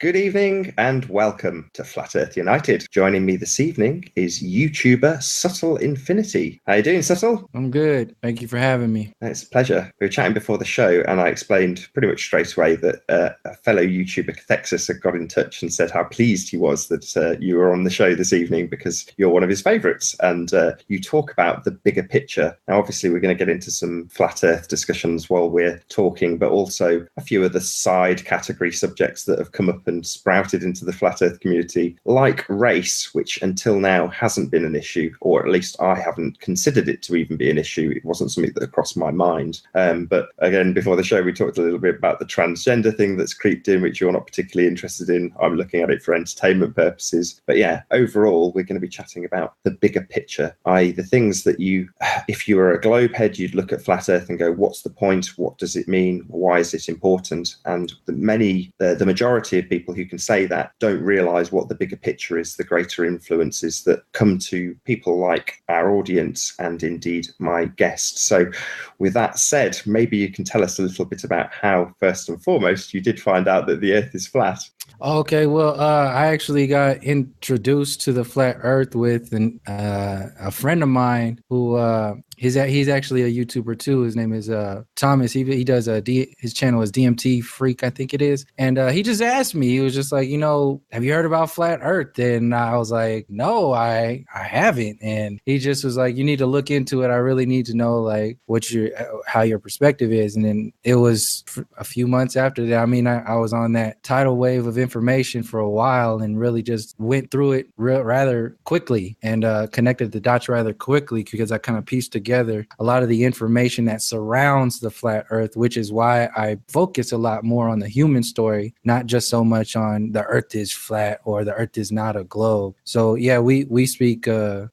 Good evening and welcome to Flat Earth United. Joining me this evening is YouTuber Subtle Infinity. How you doing, Subtle? I'm good. Thank you for having me. It's a pleasure. We were chatting before the show and I explained pretty much straight away that a fellow YouTuber, Cathexis, had got in touch and said how pleased he was that you were on the show this evening because you're one of his favourites and you talk about the bigger picture. Now, obviously, we're going to get into some Flat Earth discussions while we're talking, but also a few of the side category subjects that have come up and sprouted into the Flat Earth community, like race, which until now hasn't been an issue, or at least I haven't considered it to even be an issue. It wasn't something that crossed my mind. But again, before the show, we talked a little bit about the transgender thing that's creeped in, which you're not particularly interested in. I'm looking at it for entertainment purposes. But yeah, overall, we're going to be chatting about the bigger picture, i.e. the things that if you were a globe head, you'd look at Flat Earth and go, what's the point? What does it mean? Why is it important? And the majority of people who can say that don't realize what the bigger picture is, the greater influences that come to people like our audience and indeed my guest. So with that said, maybe you can tell us a little bit about how, first and foremost, you did find out that the Earth is flat. Okay, well, I actually got introduced to the flat Earth with a friend of mine who he's actually a YouTuber too. His name is Thomas. He does his channel is DMT Freak, I think it is. And he just asked me. He was just like, have you heard about flat Earth? And I was like, no, I haven't. And he just was like, you need to look into it. I really need to know like how your perspective is. And then it was a few months after that. I mean, I was on that tidal wave of information for a while and really just went through it rather quickly and connected the dots rather quickly because I kind of pieced together a lot of the information that surrounds the flat Earth, which is why I focus a lot more on the human story, not just so much on the Earth is flat or the Earth is not a globe. So yeah, we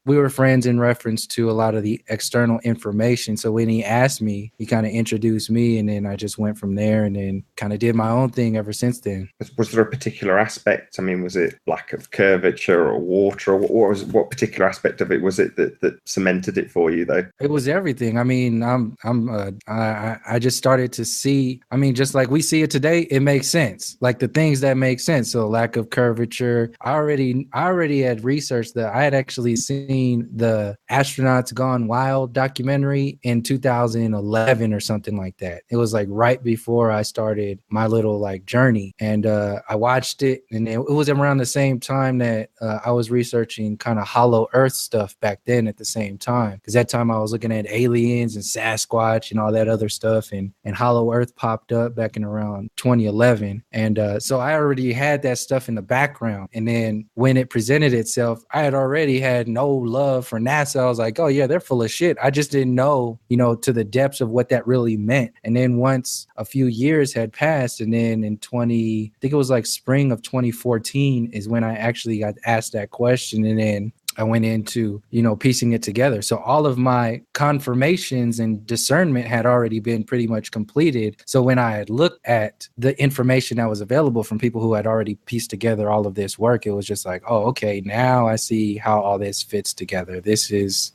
were friends in reference to a lot of the external information. So when he asked me, he kind of introduced me, and then I just went from there and then kind of did my own thing ever since then. Was there a particular aspect? I mean, was it lack of curvature or water, or what particular aspect of it was it that cemented it for you, though? It was everything. I mean, I just started to see. I mean, just like we see it today, it makes sense. Like the things that make sense. So lack of curvature. I already had researched that. I had actually seen the Astronauts Gone Wild documentary in 2011 or something like that. It was like right before I started my little like journey, and I watched it, and it was around the same time that I was researching kind of Hollow Earth stuff back then at the same time, because that time I was looking at aliens and Sasquatch and all that other stuff, and Hollow Earth popped up back in around 2011, and so I already had that stuff in the background. And then when it presented itself, I had already had no love for NASA. I was like, oh yeah, they're full of shit. I just didn't know, to the depths of what that really meant. And then once a few years had passed, and then in I think it was like spring of 2014 is when I actually got asked that question. And then I went into, piecing it together. So all of my confirmations and discernment had already been pretty much completed. So when I had looked at the information that was available from people who had already pieced together all of this work, it was just like, oh, okay, now I see how all this fits together. This is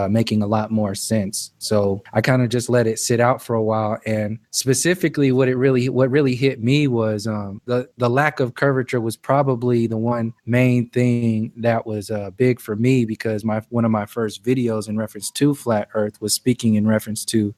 making a lot more sense. So I kind of just let it sit out for a while. And specifically what really hit me was the lack of curvature was probably the one main thing that was big for me, because one of my first videos in reference to flat Earth was speaking in reference to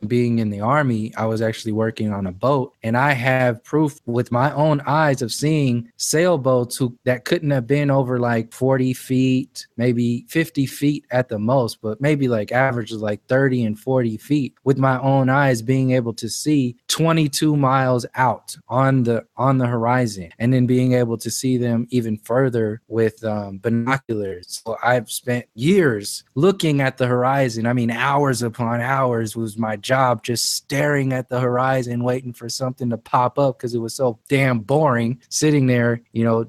being in the Army. I was actually working on a boat, and I have proof with my own eyes of seeing sailboats that couldn't have been over like 40 feet, maybe 50 feet at the most, but maybe like averages like 30 and 40 feet, with my own eyes being able to see 22 miles out on the horizon, and then being able to see them even further with binoculars. So I've spent years looking at the horizon. I mean, hours upon hours was my job, just staring at the horizon, waiting for something to pop up, because it was so damn boring sitting there,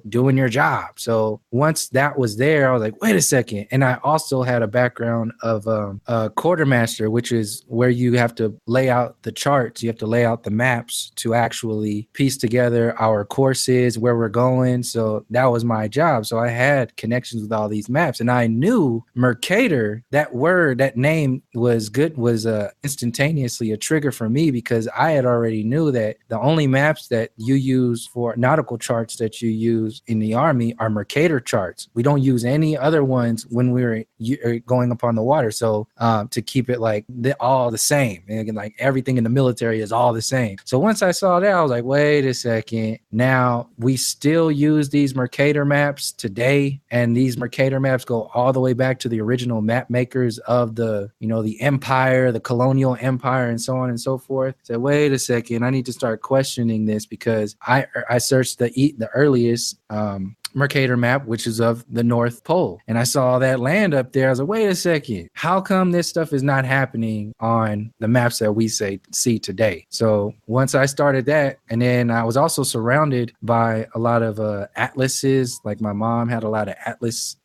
doing your job. So once that was there, I was like, wait a second. And I also had a background of a quartermaster, which is where you have to lay out the charts. You have to lay out the maps to actually piece together our courses, where we're going. So that was my job. So I had connections with all these maps. And I knew Mercator, that word, that name was instantaneously a trigger for me, because I had already knew that the only maps that you use for nautical charts that you use in the Army are Mercator charts. We don't use any other ones when we're going upon the water. So to keep it like all the same, and like everything in the military is all the same. So once I saw that, I was like, wait a second. Now we still use these Mercator maps today, and these Mercator maps go all the way back to the original map makers of the empire, the colonial empire, and so on and so forth. So wait a second, I need to start questioning this, because I searched the earliest Mercator map, which is of the North Pole, and I saw that land up there. I was like, wait a second, how come this stuff is not happening on the maps that we see today? So once I started that, and then I was also surrounded by a lot of atlases. Like my mom had a lot of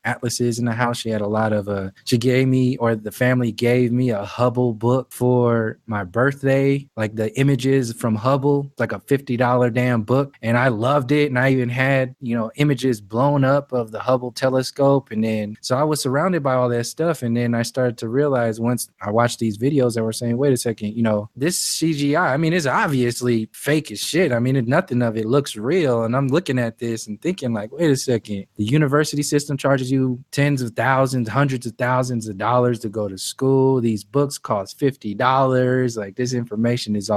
atlases in the house. She had a lot of she gave me, or the family gave me, a Hubble book for my birthday, like the images from Hubble, like a $50 damn book, and I loved it. And I even had images blown up of the Hubble telescope. And then so I was surrounded by all that stuff, and then I started to realize, once I watched these videos that were saying, wait a second, this CGI, I mean, it's obviously fake as shit. I mean, nothing of it looks real. And I'm looking at this and thinking, like, wait a second, the university system charges you tens of thousands, hundreds of thousands of dollars to go to school. These books cost $50. Like, this information is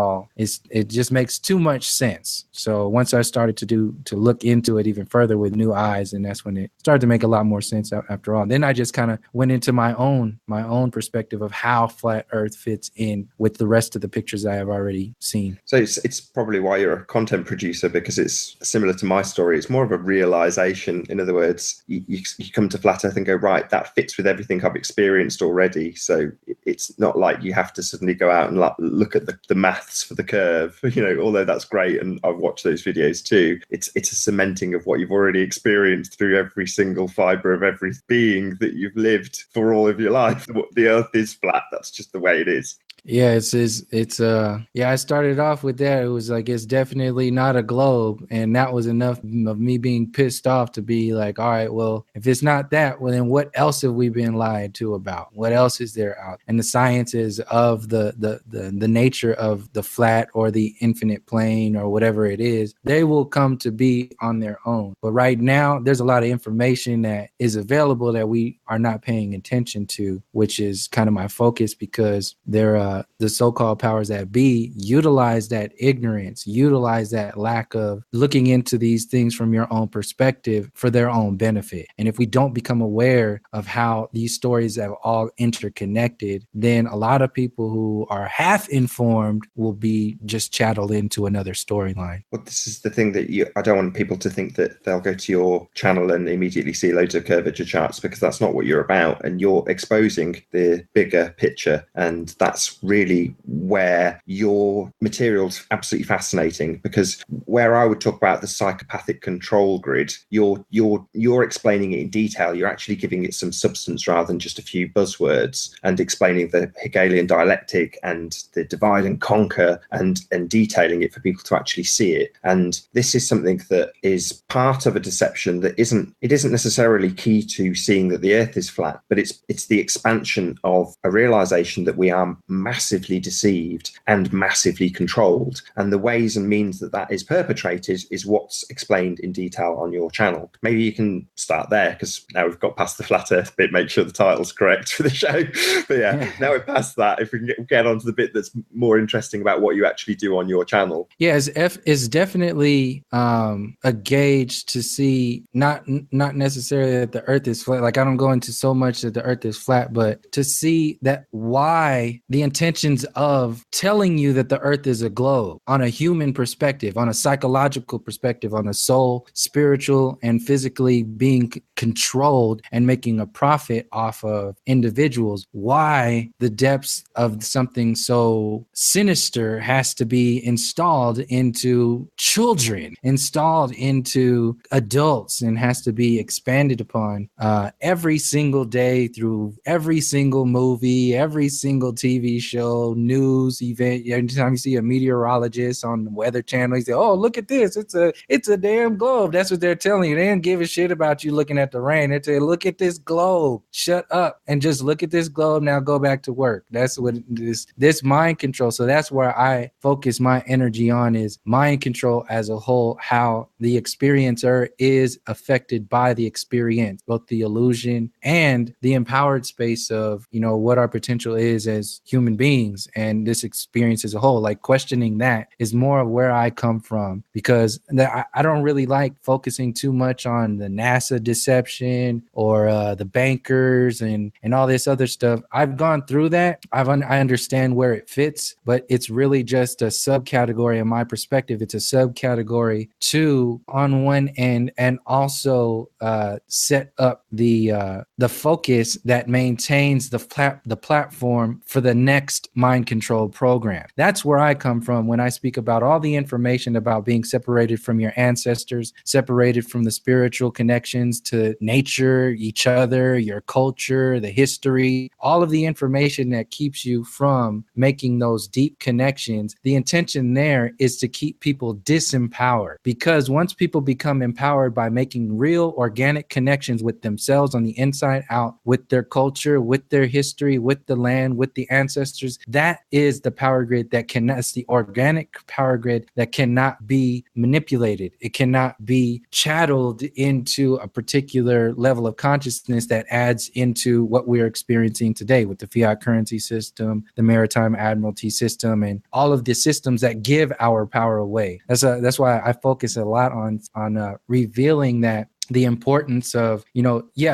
it just makes too much sense. So once I started to look into it even further with new eyes, and that's when it started to make a lot more sense after all. Then I just kind of went into my own perspective of how flat Earth fits in with the rest of the pictures I have already seen. So it's probably why you're a content producer, because it's similar to my story. It's more of a realization. In other words, you come to flat Earth and go, right, that fits with everything I've experienced already. So it's not like you have to suddenly go out and look at the maths for the curve, although that's great. And I've watched those videos too. It's a cementing of what you've already experienced through every single fiber of every being that you've lived for all of your life. The Earth is flat. That's just the way it is. Yeah, I started off with that. It was like, it's definitely not a globe. And that was enough of me being pissed off to be like, all right, well, if it's not that, well, then what else have we been lied to about? What else is there out? And the sciences of the nature of the flat or the infinite plane or whatever it is, they will come to be on their own. But right now, there's a lot of information that is available that we are not paying attention to, which is kind of my focus, because the so-called powers that be utilize that ignorance, utilize that lack of looking into these things from your own perspective for their own benefit. And if we don't become aware of how these stories have all interconnected, then a lot of people who are half informed will be just chatteled into another storyline. Well, this is the thing that I don't want people to think that they'll go to your channel and immediately see loads of curvature charts, because that's not what you're about. And you're exposing the bigger picture, and that's really where your material's absolutely fascinating, because where I would talk about the psychopathic control grid, you're explaining it in detail. You're actually giving it some substance rather than just a few buzzwords, and explaining the Hegelian dialectic and the divide and conquer, and detailing it for people to actually see it. And this is something that is part of a deception that isn't necessarily key to seeing that the Earth is flat, but it's the expansion of a realization that we are massively deceived and massively controlled. And the ways and means that is perpetrated is what's explained in detail on your channel. Maybe you can start there, because now we've got past the flat Earth bit, make sure the title's correct for the show. But yeah, now we're past that, if we can get on to the bit that's more interesting about what you actually do on your channel. Yeah, it's definitely a gauge to see, not necessarily that the Earth is flat. Like, I don't go into so much that the Earth is flat, but to see that why the intentions of telling you that the Earth is a globe on a human perspective, on a psychological perspective, on a soul, spiritual and physically being controlled and making a profit off of individuals, why the depths of something so sinister has to be installed into children, installed into adults, and has to be expanded upon every single day through every single movie, every single TV show, news event. Anytime you see a meteorologist on the Weather Channel, you say, "Oh, look at this! It's a damn globe." That's what they're telling you. They don't give a shit about you looking at the rain. They say, "Look at this globe. Shut up and just look at this globe. Now go back to work." That's what this mind control. So that's where I focus my energy on, is mind control as a whole, how the experiencer is affected by the experience, both the illusion and the empowered space of, what our potential is as human beings, and this experience as a whole. Like, questioning that is more of where I come from, because I don't really like focusing too much on the NASA deception or the bankers and all this other stuff. I've gone through that. I understand where it fits, but it's really just a subcategory in my perspective. It's a subcategory to, on one end, and also set up the focus that maintains the platform for the next mind control program. That's where I come from when I speak about all the information about being separated from your ancestors, separated from the spiritual connections to nature, each other, your culture, the history, all of the information that keeps you from making those deep connections. The intention there is to keep people disempowered, because once people become empowered by making real organic connections with themselves on the inside out, with their culture, with their history, with the land, with the ancestors, that is the power grid that's the organic power grid that cannot be manipulated. It cannot be chatteled into a particular level of consciousness that adds into what we're experiencing today with the fiat currency system, the maritime admiralty system, and all of the systems that give our power away. That's why I focus a lot on revealing that the importance of,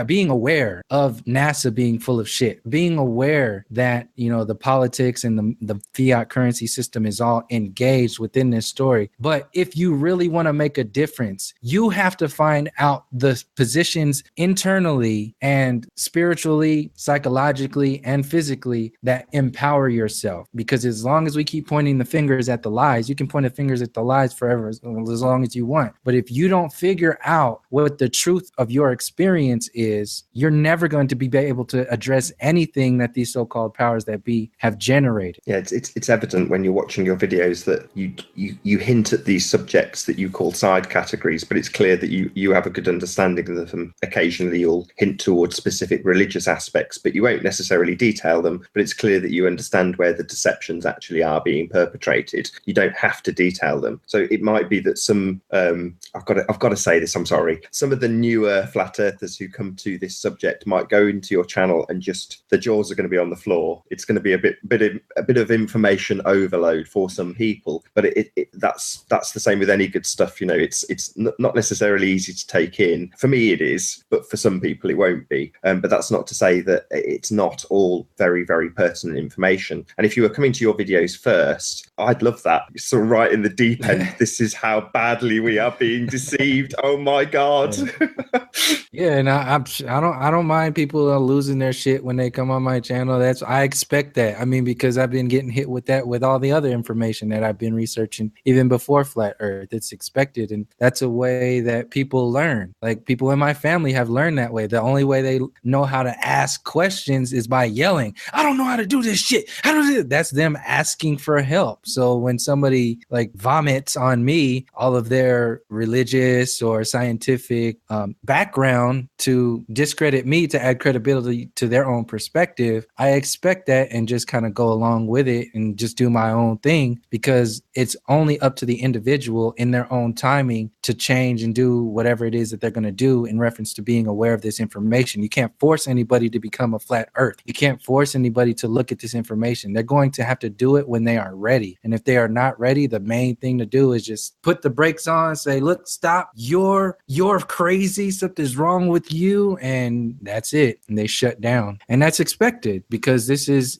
being aware of NASA being full of shit, being aware that, the politics and the fiat currency system is all engaged within this story. But if you really want to make a difference, you have to find out the positions internally and spiritually, psychologically, and physically that empower yourself. Because as long as we keep pointing the fingers at the lies, you can point the fingers at the lies forever, as long as you want. But if you don't figure out what the truth of your experience is, you're never going to be able to address anything that these so-called powers that be have generated. Yeah, it's evident when you're watching your videos that you hint at these subjects that you call side categories, but it's clear that you have a good understanding of them. Occasionally you'll hint towards specific religious aspects, but you won't necessarily detail them. But it's clear that you understand where the deceptions actually are being perpetrated. You don't have to detail them. So it might be that some I've got to say this, I'm sorry, some of the newer flat earthers who come to this subject might go into your channel and just the jaws are going to be on the floor. It's going to be a bit of information overload for some people, but that's the same with any good stuff. It's not necessarily easy to take in. For me it is, but for some people it won't be. But that's not to say that it's not all very, very pertinent information. And if you were coming to your videos first, I'd love that. You're sort of right in the deep end. This is how badly we are being deceived. Oh my God. Yeah, and I don't mind people losing their shit when they come on my channel. I expect that. I mean, because I've been getting hit with that with all the other information that I've been researching even before Flat Earth. It's expected, and that's a way that people learn. Like, people in my family have learned that way. The only way they know how to ask questions is by yelling, "I don't know how to do this shit. How do this?" That's them asking for help. So when somebody like vomits on me all of their religious or scientific background to discredit me, to add credibility to their own perspective, I expect that and just kind of go along with it and just do my own thing, because it's only up to the individual in their own timing to change and do whatever it is that they're going to do in reference to being aware of this information. You can't force anybody to become a flat earth. You can't force anybody to look at this information. They're going to have to do it when they are ready. And if they are not ready, the main thing to do is just put the brakes on, say, "Look, stop, you're crazy, something's wrong with you," and that's it. And they shut down. And that's expected, because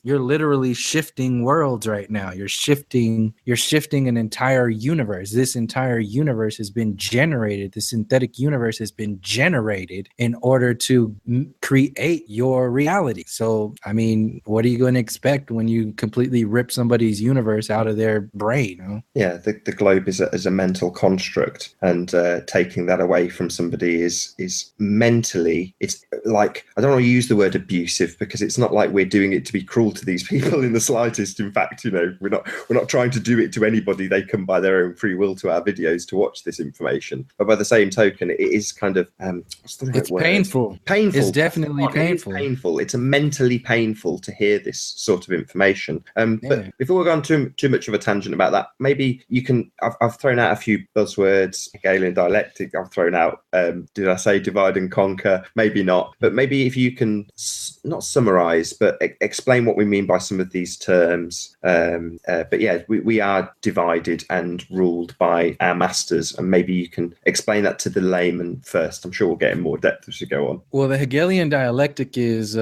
you're literally shifting worlds right now. You're shifting an entire universe. This entire universe has been generated. The synthetic universe has been generated in order to create your reality. So, I mean, what are you going to expect when you completely rip somebody's universe out out of their brain. Yeah, the globe is a mental construct, and taking that away from somebody is mentally, it's like, I don't want to use the word abusive, because it's not like we're doing it to be cruel to these people in the slightest. In fact, we're not trying to do it to anybody. They come by their own free will to our videos to watch this information. But by the same token, it is kind of what's the right word? Painful. Painful. It's definitely painful. It is painful. It's mentally painful to hear this sort of information. But before we go on too much of a tangent about that, maybe you can. I've thrown out a few buzzwords: Hegelian dialectic. I've thrown out. Did I say divide and conquer? Maybe not. But maybe if you can not summarize, but explain what we mean by some of these terms. But yeah, we are divided and ruled by our masters, and maybe you can explain that to the layman first. I'm sure we'll get in more depth as we go on. Well, the Hegelian dialectic is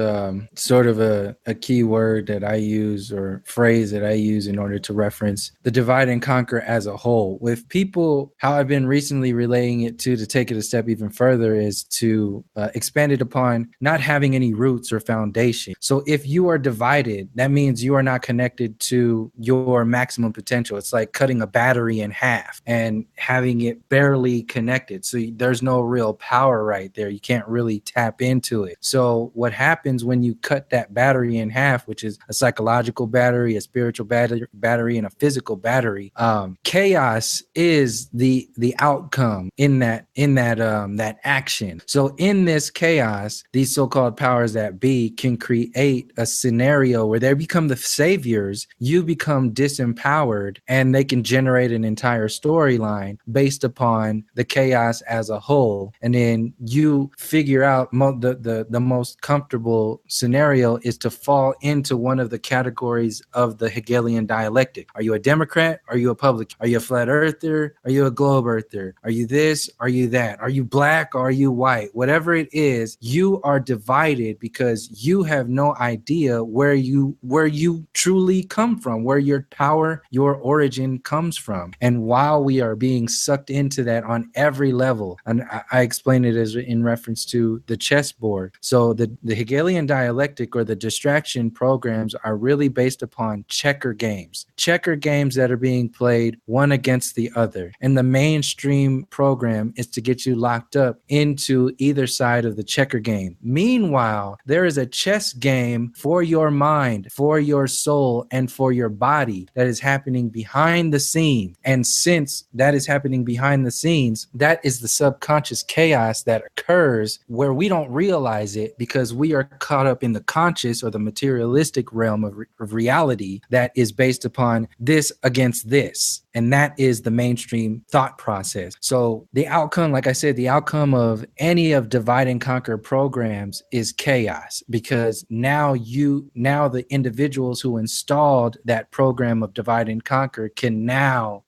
sort of a key word that I use, or phrase that I use, in order to reference the divide and conquer as a whole. With people, how I've been recently relaying it to take it a step even further is to expand it upon not having any roots or foundation. So if you are divided, that means you are not connected to your maximum potential. It's like cutting a battery in half and having it barely connected. So there's no real power right there. You can't really tap into it. So what happens when you cut that battery in half, which is a psychological battery, a spiritual battery, and a physical battery, chaos is the outcome in that action. So in this chaos, these so-called powers that be can create a scenario where they become the saviors, you become disempowered, and they can generate an entire storyline based upon the chaos as a whole. And then you figure out the most comfortable scenario is to fall into one of the categories of the Hegelian dialectic. Are you a Democrat? Are you a Republican? Are you a flat earther? Are you a globe earther? Are you this? Are you that? Are you black? Or are you white? Whatever it is, you are divided because you have no idea where you truly come from, where your power, your origin comes from. And while we are being sucked into that on every level, and I explain it as in reference to the chessboard. So the Hegelian dialectic, or the distraction programs, are really based upon checker games that are being played one against the other. And the mainstream program is to get you locked up into either side of the checker game. Meanwhile, there is a chess game for your mind, for your soul, and for your body that is happening behind the scenes. And since that is happening behind the scenes, that is the subconscious chaos that occurs where we don't realize it, because we are caught up in the conscious or the materialistic realm of reality that is based upon this against this. And that is the mainstream thought process. So the outcome, like I said, the outcome of any of divide and conquer programs is chaos, because now the individuals who installed that program of divide and conquer can now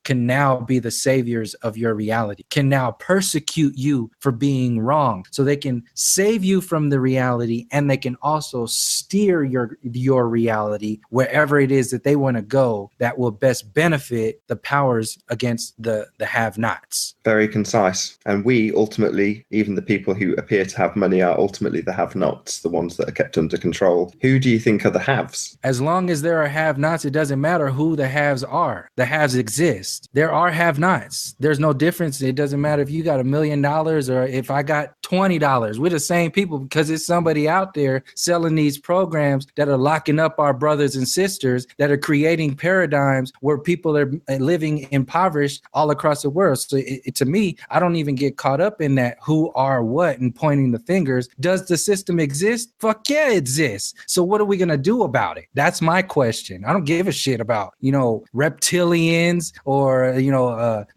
be the saviors of your reality, can now persecute you for being wrong. So they can save you from the reality, and they can also steer your reality wherever it is that they want to go that will best benefit the powers against the have-nots. Very concise. And we ultimately, even the people who appear to have money, are ultimately the have-nots, the ones that are kept under control. Who do you think are the haves? As long as there are have-nots, it doesn't matter who the haves are. The haves exist. There are have-nots. There's no difference. It doesn't matter if you got $1 million or if I got $20. We're the same people, because it's somebody out there selling these programs that are locking up our brothers and sisters, that are creating paradigms where people are living impoverished all across the world. So to me, I don't even get caught up in that who are what and pointing the fingers. Does the system exist? Fuck yeah, it exists. So what are we going to do about it? That's my question. I don't give a shit about, reptilians or,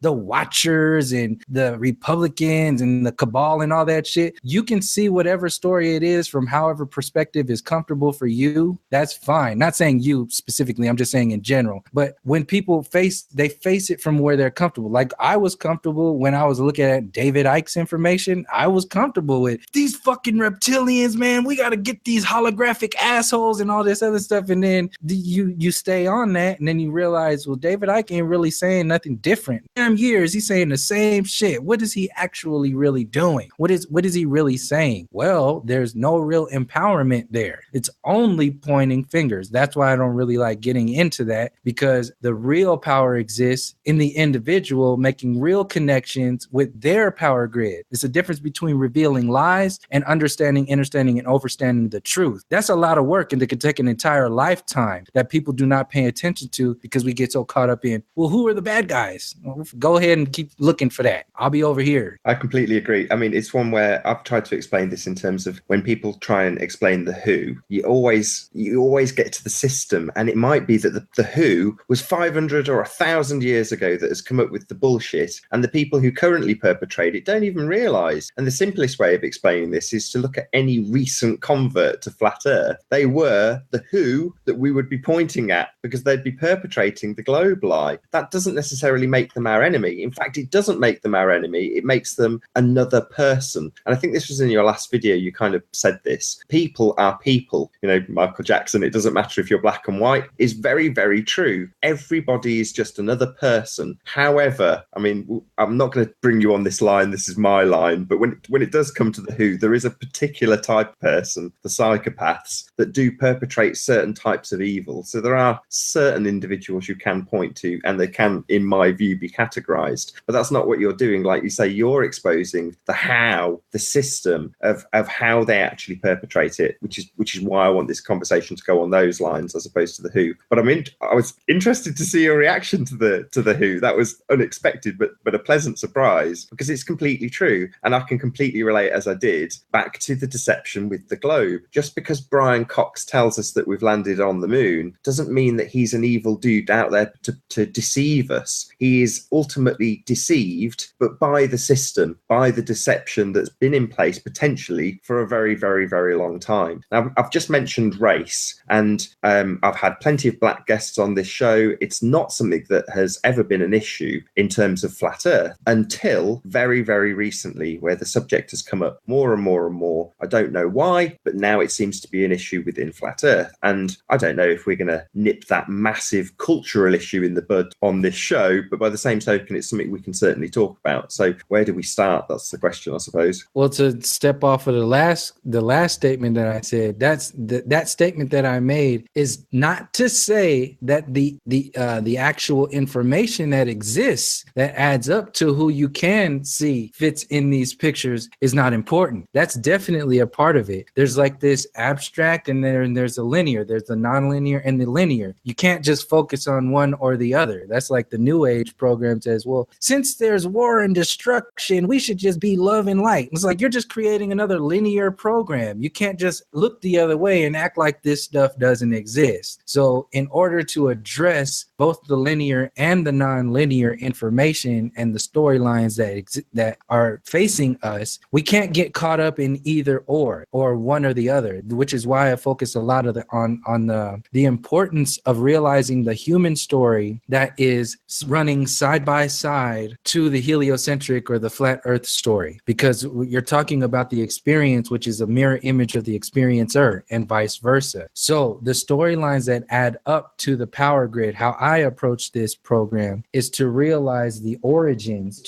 the Watchers and the Republicans and the cabal and all that shit. You can see whatever story it is from however perspective is comfortable for you. That's fine. Not saying you specifically, I'm just saying in general. But when people face face it from where they're comfortable. Like I was comfortable when I was looking at David Icke's information. I was comfortable with these fucking reptilians, man. We got to get these holographic assholes and all this other stuff. And then you stay on that, and then you realize, well, David Icke ain't really saying nothing different. Damn years, he's saying the same shit. What is he actually really doing? What is he really saying? Well, there's no real empowerment there. It's only pointing fingers. That's why I don't really like getting into that, because the real power exists in the individual making real connections with their power grid. It's a difference between revealing lies and understanding, understanding, and overstanding the truth. That's a lot of work, and it could take an entire lifetime that people do not pay attention to because we get so caught up in, well, who are the bad guys? Well, go ahead and keep looking for that. I'll be over here. I completely agree. I mean, it's one where I've tried to explain this in terms of when people try and explain the who, you always get to the system, and it might be that the who was 500 or 1,000 years ago that has come up with the bullshit, and the people who currently perpetrate it don't even realize. And the simplest way of explaining this is to look at any recent convert to flat earth. They were the who that we would be pointing at because they'd be perpetrating the globe lie. That doesn't necessarily make them our enemy. In fact, it doesn't make them our enemy. It makes them another person. And I think this was in your last video, you kind of said this. People are people. You know, Michael Jackson, it doesn't matter if you're black and white, is very, very true. Everybody is just another person. However, I mean, I'm not going to bring you on this line. This is my line. But when it does come to the who, there is a particular type of person, the psychopaths, that do perpetrate certain types of evil. So there are certain individuals you can point to, and they can, in my view, be categorized. But that's not what you're doing. Like you say, you're exposing the how, the system of how they actually perpetrate it, which is why I want this conversation to go on those lines as opposed to the who. But I was interested to see your reaction to the who. That was unexpected, but a pleasant surprise, because it's completely true. And I can completely relate, as I did, back to the deception with the globe. Just because Brian Cox tells us that we've landed on the moon doesn't mean that he's an evil dude out there to deceive us. He is ultimately deceived, but by the system, by the deception that's been in place potentially for a very, very, very long time. Now, I've just mentioned race, and I've had plenty of black guests on this show. It's not something that has ever been an issue in terms of flat earth until very, very recently, where the subject has come up more and more and more. I don't know why, but now it seems to be an issue within flat earth. And I don't know if we're going to nip that massive cultural issue in the bud on this show, but by the same token, it's something we can certainly talk about. So where do we start? That's the question, I suppose. Well, to step off of the last statement that I said, that statement that I made is not to say that the actual information that exists that adds up to who you can see fits in these pictures is not important. That's definitely a part of it. There's like this abstract, and there's a linear. There's the nonlinear and the linear. You can't just focus on one or the other. That's like the New Age program says, well, since there's war and destruction, we should just be love and light. It's like you're just creating another linear program. You can't just look the other way and act like this stuff doesn't exist. So in order to address both the linear and the non-linear information and the storylines that are facing us, we can't get caught up in either or one or the other, which is why I focus a lot of on the importance of realizing the human story that is running side by side to the heliocentric or the flat earth story, because you're talking about the experience, which is a mirror image of the experiencer, and vice versa. So the storylines that add up to the power grid, how I approach this program is to realize the origins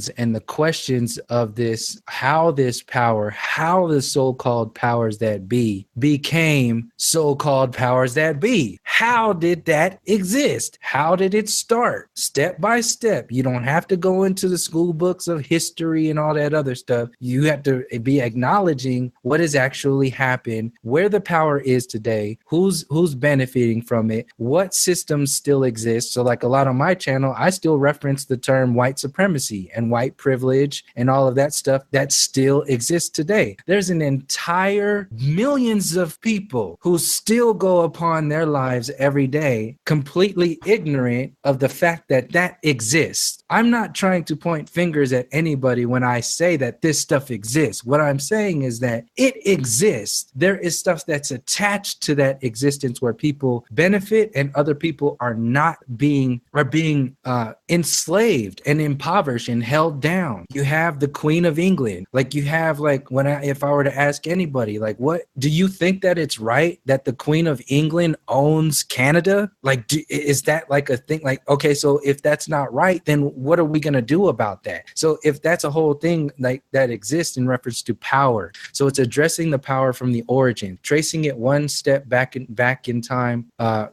and the questions of this, how this power, how the so-called powers that be became so-called powers that be. How did that exist? How did it start? Step by step. You don't have to go into the school books of history and all that other stuff. You have to be acknowledging what has actually happened, where the power is today, who's benefiting from it, what systems still exist. So like a lot on my channel, I still reference the term white supremacy and white privilege and all of that stuff that still exists today. There's an entire millions of people who still go upon their lives every day completely ignorant of the fact that that exists. I'm not trying to point fingers at anybody when I say that this stuff exists. What I'm saying is that it exists. There is stuff that's attached to that existence where people benefit and other people are are being enslaved and impoverished and held down. You have the Queen of England. Like you have like if I were to ask anybody, like, what do you think that it's right that the Queen of England owns Canada? Like, is that like a thing? Like, okay, so if that's not right, then what are we going to do about that? So if that's a whole thing like that exists in reference to power, so it's addressing the power from the origin, tracing it one step back in time,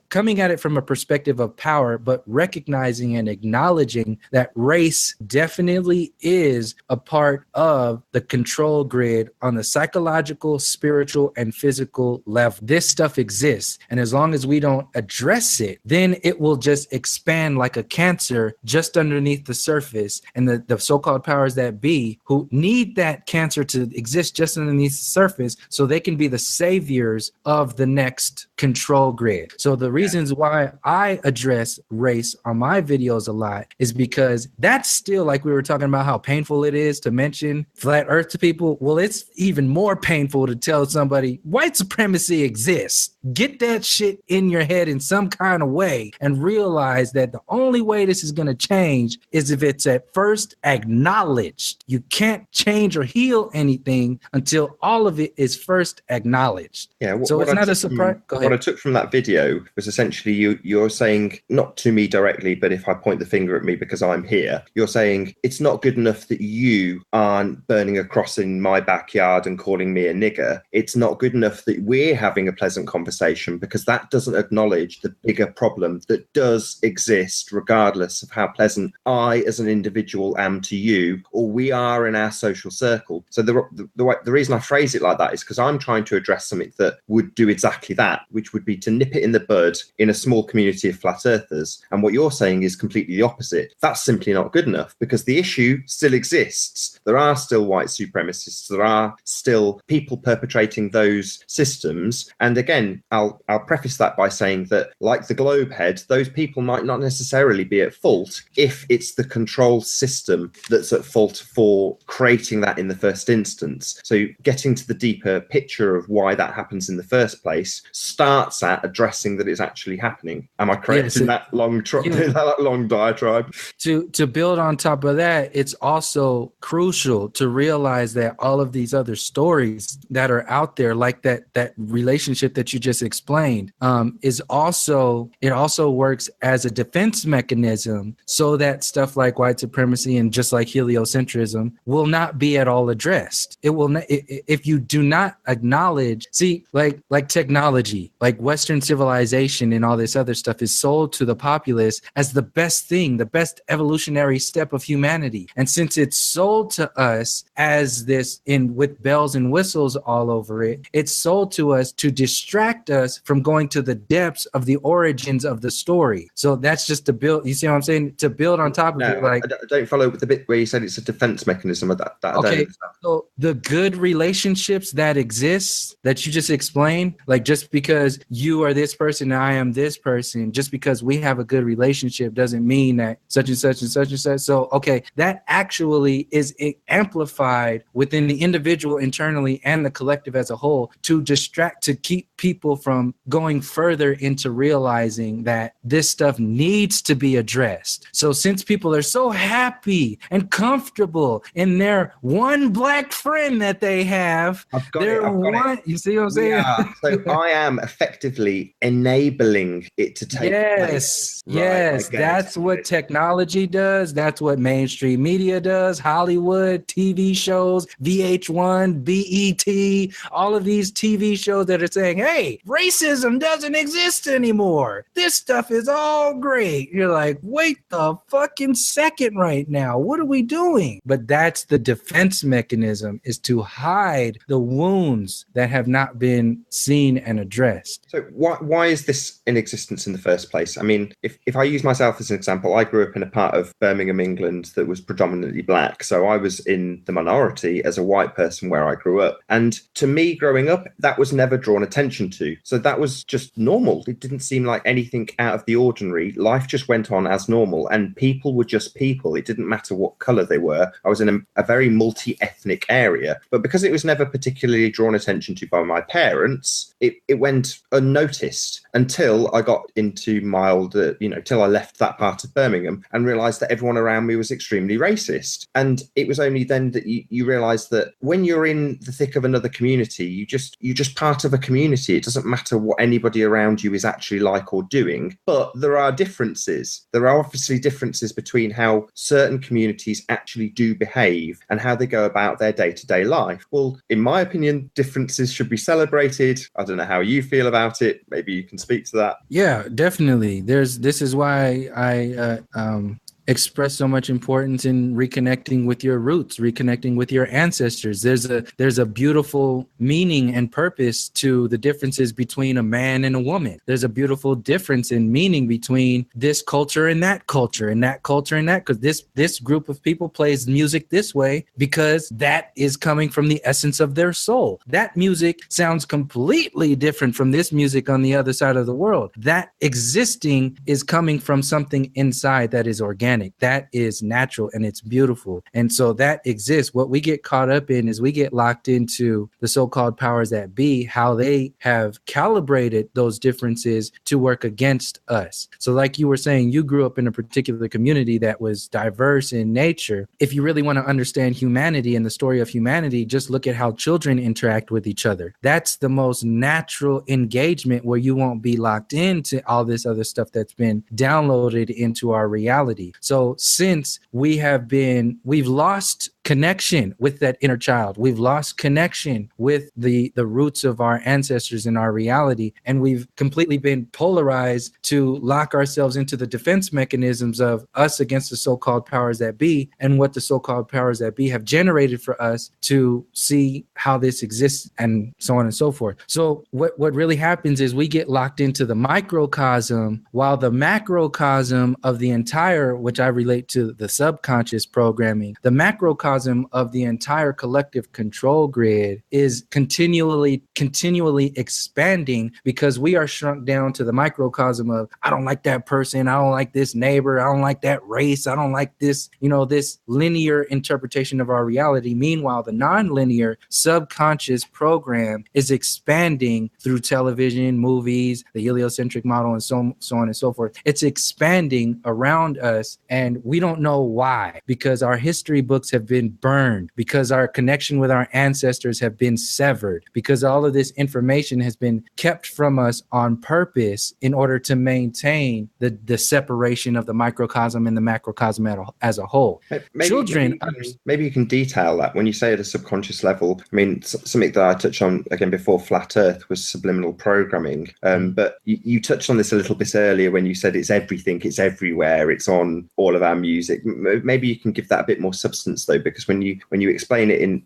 coming at it from a perspective of power, but recognizing and acknowledging that race definitely is a part of the control grid on the psychological, spiritual, and physical level. This stuff exists, and as long as we don't address it, then it will just expand like a cancer just underneath the surface, and the so-called powers that be who need that cancer to exist just underneath the surface so they can be the saviors of the next control grid. So the reasons why I address race on my videos a lot is because that's still, like we were talking about how painful it is to mention flat earth to people. Well, it's even more painful to tell somebody white supremacy exists. Get that shit in your head in some kind of way and realize that the only way this is going to change is if it's at first acknowledged. You can't change or heal anything until all of it is first acknowledged. Yeah. So it's not a surprise. Go ahead. What I took from that video was essentially you're saying, not to me directly, but if I point the finger at me because I'm here, you're saying it's not good enough that you aren't burning a cross in my backyard and calling me a nigger. It's not good enough that we're having a pleasant conversation because that doesn't acknowledge the bigger problem that does exist regardless of how pleasant I as an individual am to you or we are in our social circle. So the reason I phrase it like that is because I'm trying to address something that would do exactly that, which would be to nip it in the bud in a small community of flat earthers. And what you're saying is completely the opposite. That's simply not good enough because the issue still exists. There are still white supremacists. There are still people perpetrating those systems. And again, I'll preface that by saying that, like the globe head, those people might not necessarily be at fault if it's the control system that's at fault for creating that in the first instance. So getting to the deeper picture of why that happens in the first place starts at addressing that it's actually happening. Am I correct in that long diatribe? To build on top of that, it's also crucial to realize that all of these other stories that are out there, like that relationship that you just explained, it also works as a defense mechanism so that stuff like white supremacy and just like heliocentrism will not be at all addressed. It will not, if you do not acknowledge, like technology, like Western civilization and all this other stuff is sold to the populace as the best thing, the best evolutionary step of humanity. And since it's sold to us as this with bells and whistles all over it, it's sold to us to distract us from going to the depths of the origins of the story. So that's just to build, you see what I'm saying? To build on top of it. Like, I don't follow with the bit where you said it's a defense mechanism of that. Okay, so the good relationships that exist that you just explained, like just because you are this person and I am this person, just because we have a good relationship doesn't mean that such and such and such and such. So, okay, that actually is amplified within the individual internally and the collective as a whole to keep people from going further into realizing that this stuff needs to be addressed. So since people are so happy and comfortable in their one black friend that they have, you see what I'm saying? Yeah. So I am effectively enabling it to take place. Yes, that's what technology does. That's what mainstream media does. Hollywood, TV shows, VH1, BET, all of these TV shows that are saying, hey, racism doesn't exist anymore. This stuff is all great. You're like, wait the fucking second right now. What are we doing? But that's the defense mechanism, is to hide the wounds that have not been seen and addressed. So why is this in existence in the first place? I mean, if I use myself as an example, I grew up in a part of Birmingham, England that was predominantly black. So I was in the minority as a white person where I grew up. And to me, growing up, that was never drawn attention to. to. So that was just normal. It didn't seem like anything out of the ordinary. Life just went on as normal, and people were just people. It didn't matter what color they were. I was in a very multi-ethnic area, but because it was never particularly drawn attention to by my parents, it went unnoticed until I got into mild, till I left that part of Birmingham and realized that everyone around me was extremely racist. And it was only then that you realize that when you're in the thick of another community, you're just part of a community. It doesn't matter what anybody around you is actually like or doing, but there are differences. There are obviously differences between how certain communities actually do behave and how they go about their day-to-day life. Well, in my opinion, differences should be celebrated. I don't know how you feel about it. Maybe you can speak to that. Yeah, definitely. This is why I express so much importance in reconnecting with your roots, reconnecting with your ancestors. There's a beautiful meaning and purpose to the differences between a man and a woman. There's a beautiful difference in meaning between this culture and that culture and that culture and that, because this group of people plays music this way because that is coming from the essence of their soul. That music sounds completely different from this music on the other side of the world. That existing is coming from something inside that is organic. That is natural and it's beautiful. And so that exists. What we get caught up in is we get locked into the so-called powers that be, how they have calibrated those differences to work against us. So like you were saying, you grew up in a particular community that was diverse in nature. If you really want to understand humanity and the story of humanity, just look at how children interact with each other. That's the most natural engagement where you won't be locked into all this other stuff that's been downloaded into our reality. So since we've lost connection with that inner child, we've lost connection with the roots of our ancestors in our reality, and we've completely been polarized to lock ourselves into the defense mechanisms of us against the so-called powers that be, and what the so-called powers that be have generated for us to see how this exists, and so on and so forth. So what really happens is we get locked into the microcosm, while the macrocosm of the entire, which I relate to the subconscious programming, the macrocosm of the entire collective control grid is continually expanding, because we are shrunk down to the microcosm of, I don't like that person, I don't like this neighbor, I don't like that race, I don't like this, this linear interpretation of our reality. Meanwhile, the non-linear subconscious program is expanding through television, movies, the heliocentric model, and so on and so forth. It's expanding around us, and we don't know why, because our history books have been burned, because our connection with our ancestors have been severed, because all of this information has been kept from us on purpose in order to maintain the separation of the microcosm and the macrocosm as a whole. Maybe you can detail that when you say at a subconscious level. I mean, something that I touched on again before flat earth was subliminal programming, but you touched on this a little bit earlier when you said it's everything, it's everywhere, it's on all of our music. Maybe you can give that a bit more substance though, because when you explain it in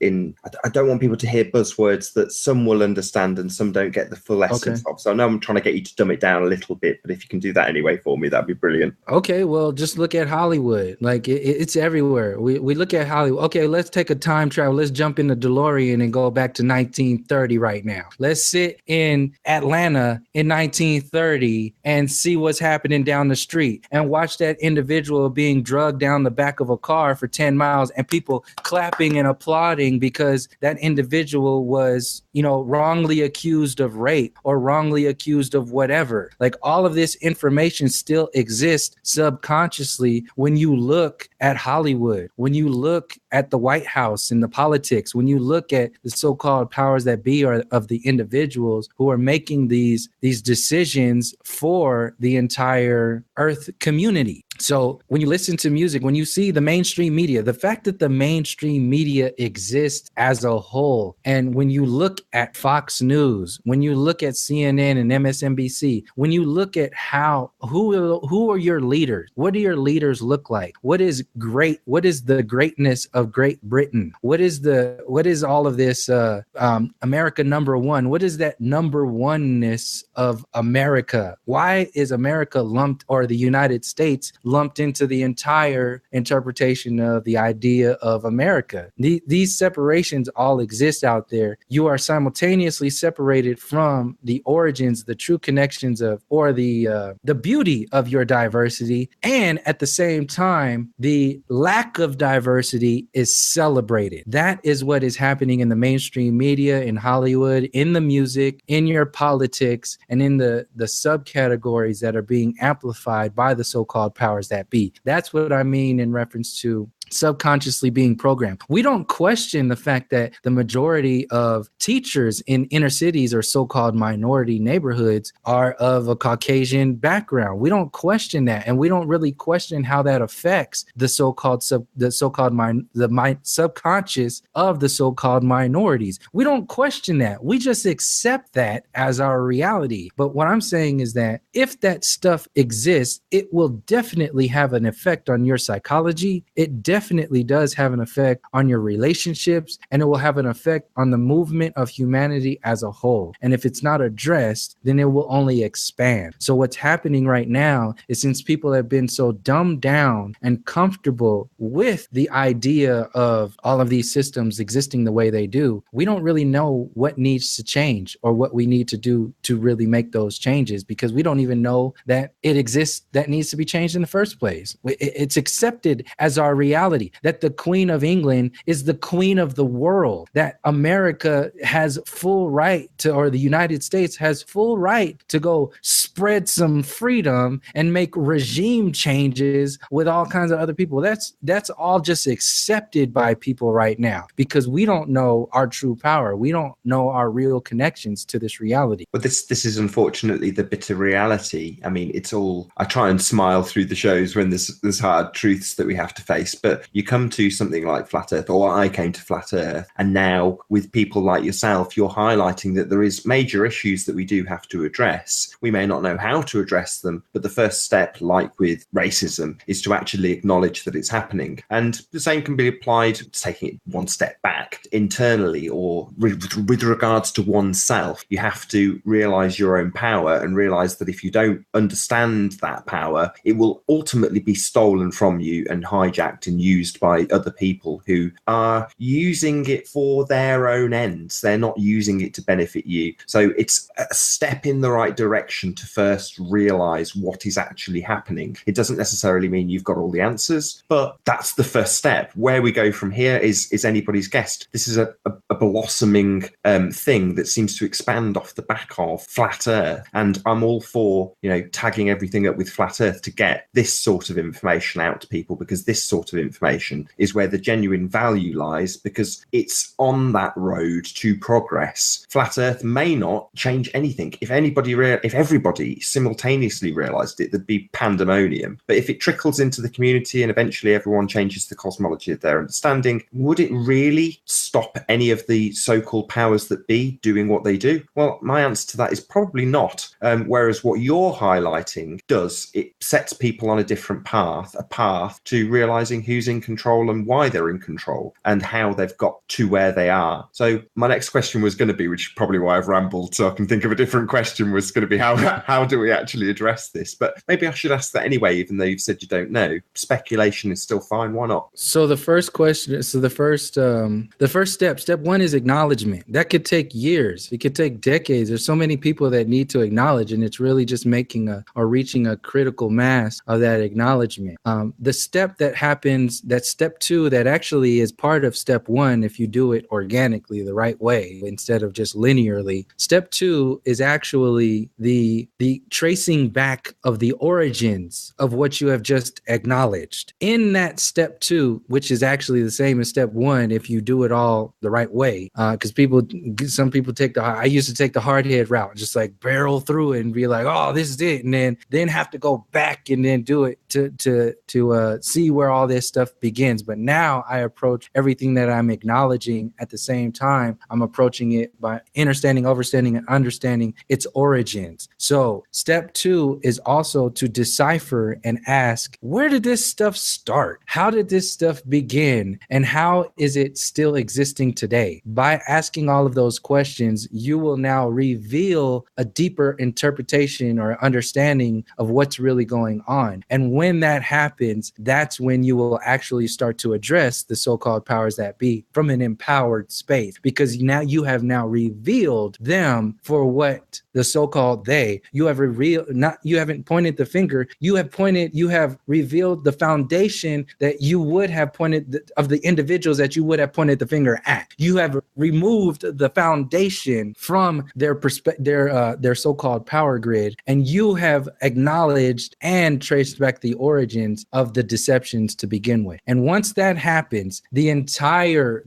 I don't want people to hear buzzwords that some will understand and some don't get the full essence of. So I know I'm trying to get you to dumb it down a little bit, but if you can do that anyway for me, that'd be brilliant. Okay, well, just look at Hollywood. Like it's everywhere. We look at Hollywood. Okay, let's take a time travel. Let's jump in the DeLorean and go back to 1930 right now. Let's sit in Atlanta in 1930 and see what's happening down the street, and watch that individual being drugged down the back of a car for 10 miles and people clapping and applauding because that individual was, wrongly accused of rape or wrongly accused of whatever. Like, all of this information still exists subconsciously when you look at Hollywood, when you look at the White House and the politics, when you look at the so-called powers that be or of the individuals who are making these decisions for the entire Earth community. So when you listen to music, when you see the mainstream media, the fact that the mainstream media exists as a whole, and when you look at Fox News, when you look at CNN and MSNBC, when you look at who are your leaders? What do your leaders look like? What is great? What is the greatness of Great Britain? What is all of this America number one? What is that number oneness of America? Why is America lumped, or the United States lumped into the entire interpretation of the idea of America. These separations all exist out there. You are simultaneously separated from the origins, the true connections of, or the beauty of your diversity, and at the same time, the lack of diversity is celebrated. That is what is happening in the mainstream media, in Hollywood, in the music, in your politics, and in the subcategories that are being amplified by the so-called powers that be. That's what I mean in reference to subconsciously being programmed. We don't question the fact that the majority of teachers in inner cities or so-called minority neighborhoods are of a Caucasian background. We don't question that, and we don't really question how that affects the subconscious of the so-called minorities. We don't question that. We just accept that as our reality. But what I'm saying is that if that stuff exists, it will definitely have an effect on your psychology. It definitely does have an effect on your relationships, and it will have an effect on the movement of humanity as a whole. And if it's not addressed, then it will only expand. So what's happening right now is, since people have been so dumbed down and comfortable with the idea of all of these systems existing the way they do, we don't really know what needs to change or what we need to do to really make those changes, because we don't even know that it exists that needs to be changed in the first place. It's accepted as our reality that the Queen of England is the queen of the world, that America has full right to, or the United States has full right to go spread some freedom and make regime changes with all kinds of other people. That's all just accepted by people right now, because we don't know our true power. We don't know our real connections to this reality. But this is unfortunately the bitter reality. I mean, it's all, I try and smile through the shows when there's hard truths that we have to face, but you come to something like Flat Earth, or I came to Flat Earth, and now with people like yourself, you're highlighting that there is major issues that we do have to address. We may not know how to address them, but the first step, like with racism, is to actually acknowledge that it's happening. And the same can be applied, taking it one step back, internally, or with regards to oneself. You have to realize your own power and realize that if you don't understand that power, it will ultimately be stolen from you and hijacked and used by other people who are using it for their own ends. They're not using it to benefit you. So it's a step in the right direction to first realize what is actually happening. It doesn't necessarily mean you've got all the answers, but that's the first step. Where we go from here is anybody's guess. This is a blossoming thing that seems to expand off the back of Flat Earth. And I'm all for, tagging everything up with Flat Earth to get this sort of information out to people, because this sort of information is where the genuine value lies, because it's on that road to progress. Flat Earth may not change anything. If everybody simultaneously realized it, there'd be pandemonium. But if it trickles into the community and eventually everyone changes the cosmology of their understanding, would it really stop any of the so-called powers that be doing what they do? Well, my answer to that is probably not. Whereas what you're highlighting does, it sets people on a different path, a path to realizing who's in control and why they're in control and how they've got to where they are. So my next question was going to be, which is probably why I've rambled so I can think of a different question, was going to be how do we actually address this? But maybe I should ask that anyway, even though you've said you don't know. Speculation is still fine. Why not? So the first question, the first step one is acknowledgement. That could take years. It could take decades. There's so many people that need to acknowledge, and it's really just making or reaching a critical mass of that acknowledgement. The step that happens, that step two, that actually is part of step one, if you do it organically the right way instead of just linearly. Step two is actually the tracing back of the origins of what you have just acknowledged. In that step two, which is actually the same as step one if you do it all the right way, because some people I used to take the hard head route, just like barrel through it and be like, oh, this is it, and then have to go back and then do it to see where all this stuff begins. But now I approach everything that I'm acknowledging at the same time. I'm approaching it by understanding, overstanding, and understanding its origins. So step two is also to decipher and ask, where did this stuff start? How did this stuff begin? And how is it still existing today? By asking all of those questions, you will now reveal a deeper interpretation or understanding of what's really going on. And when when that happens, that's when you will actually start to address the so-called powers that be from an empowered space, because now you have now revealed them for what the so-called they. You have revealed, not, you haven't pointed the finger, you have revealed the foundation that you would have pointed of the individuals that you would have pointed the finger at. You have removed the foundation from their their so-called power grid, and you have acknowledged and traced back the origins of the deceptions to begin with. And once that happens, the entire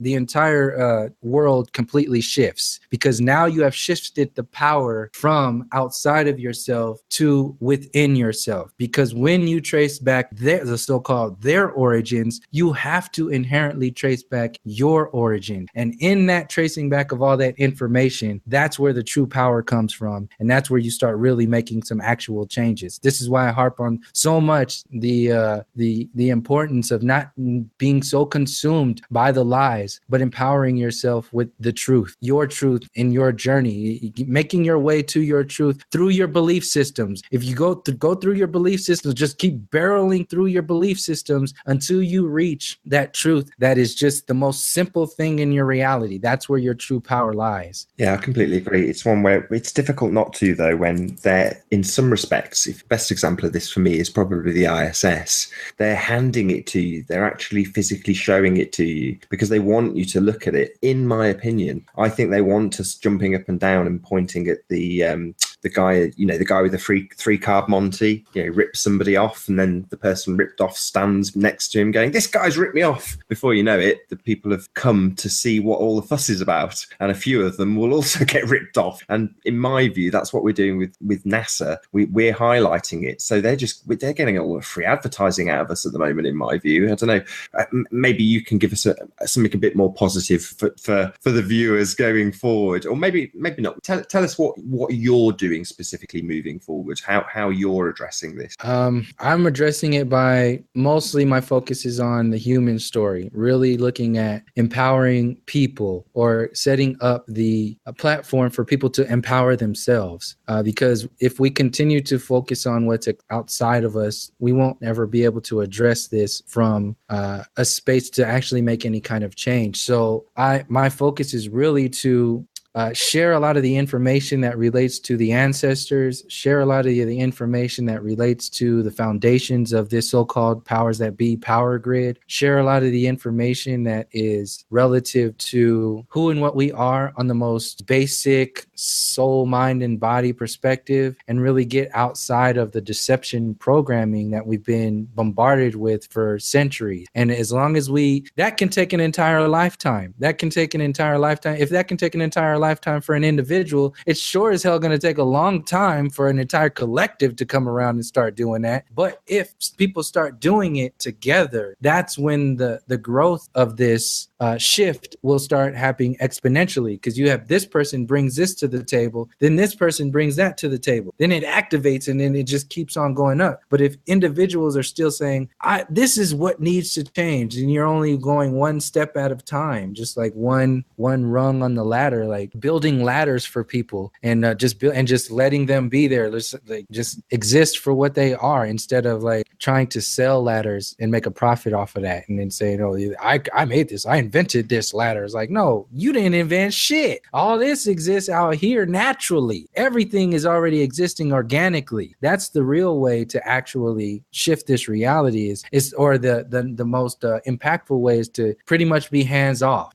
world completely shifts, because now you have shifted the power from outside of yourself to within yourself. Because when you trace back the so-called their origins, you have to inherently trace back your origin. And in that tracing back of all that information, that's where the true power comes from. And that's where you start really making some actual changes. This is why I harp on so much the importance of not being so consumed by the lies, but empowering yourself with the truth in your journey, making your way to your truth through your belief systems. If you go through your belief systems, just keep barreling through your belief systems until you reach that truth that is just the most simple thing in your reality. That's where your true power lies. Yeah, I completely agree. It's one where it's difficult not to, though, when they're, in some respects, the best example of this for me is probably the ISS. They're handing it to you. They're actually physically showing it to you because they want you to look at it. In my opinion, I think they want us jumping up and down and pointing at the guy, the guy with the three card Monty, rips somebody off, and then the person ripped off stands next to him going, "This guy's ripped me off." Before you know it, the people have come to see what all the fuss is about, and a few of them will also get ripped off. And in my view, that's what we're doing with NASA. We're highlighting it, so they're getting all the free advertising out of us at the moment. In my view, I don't know. Maybe you can give us something a bit more positive for the viewers going forward, or maybe not. Tell us what you're doing specifically moving forward, how you're addressing this. I'm addressing it by mostly my focus is on the human story, really looking at empowering people or setting up a platform for people to empower themselves. Because if we continue to focus on what's outside of us, we won't ever be able to address this from a space to actually make any kind of change. So my focus is really to share a lot of the information that relates to the ancestors, share a lot of the information that relates to the foundations of this so-called powers that be power grid, share a lot of the information that is relative to who and what we are on the most basic soul, mind, and body perspective, and really get outside of the deception programming that we've been bombarded with for centuries. And as long as that can take an entire lifetime. If that can take an entire lifetime for an individual, it's sure as hell going to take a long time for an entire collective to come around and start doing that. But if people start doing it together, that's when the growth of this shift will start happening exponentially, because you have this person brings this to the table, then this person brings that to the table, then it activates, and then it just keeps on going up. But if individuals are still saying, this is what needs to change, and you're only going one step at a time, just like one rung on the ladder, like building ladders for people, and just letting them be there, just exist for what they are, instead of like trying to sell ladders and make a profit off of that, and then saying, "Oh, I made this, I invented this ladder." It's like, no, you didn't invent shit. All this exists out here naturally. Everything is already existing organically. That's the real way to actually shift this reality. Or the most impactful way is to pretty much be hands off.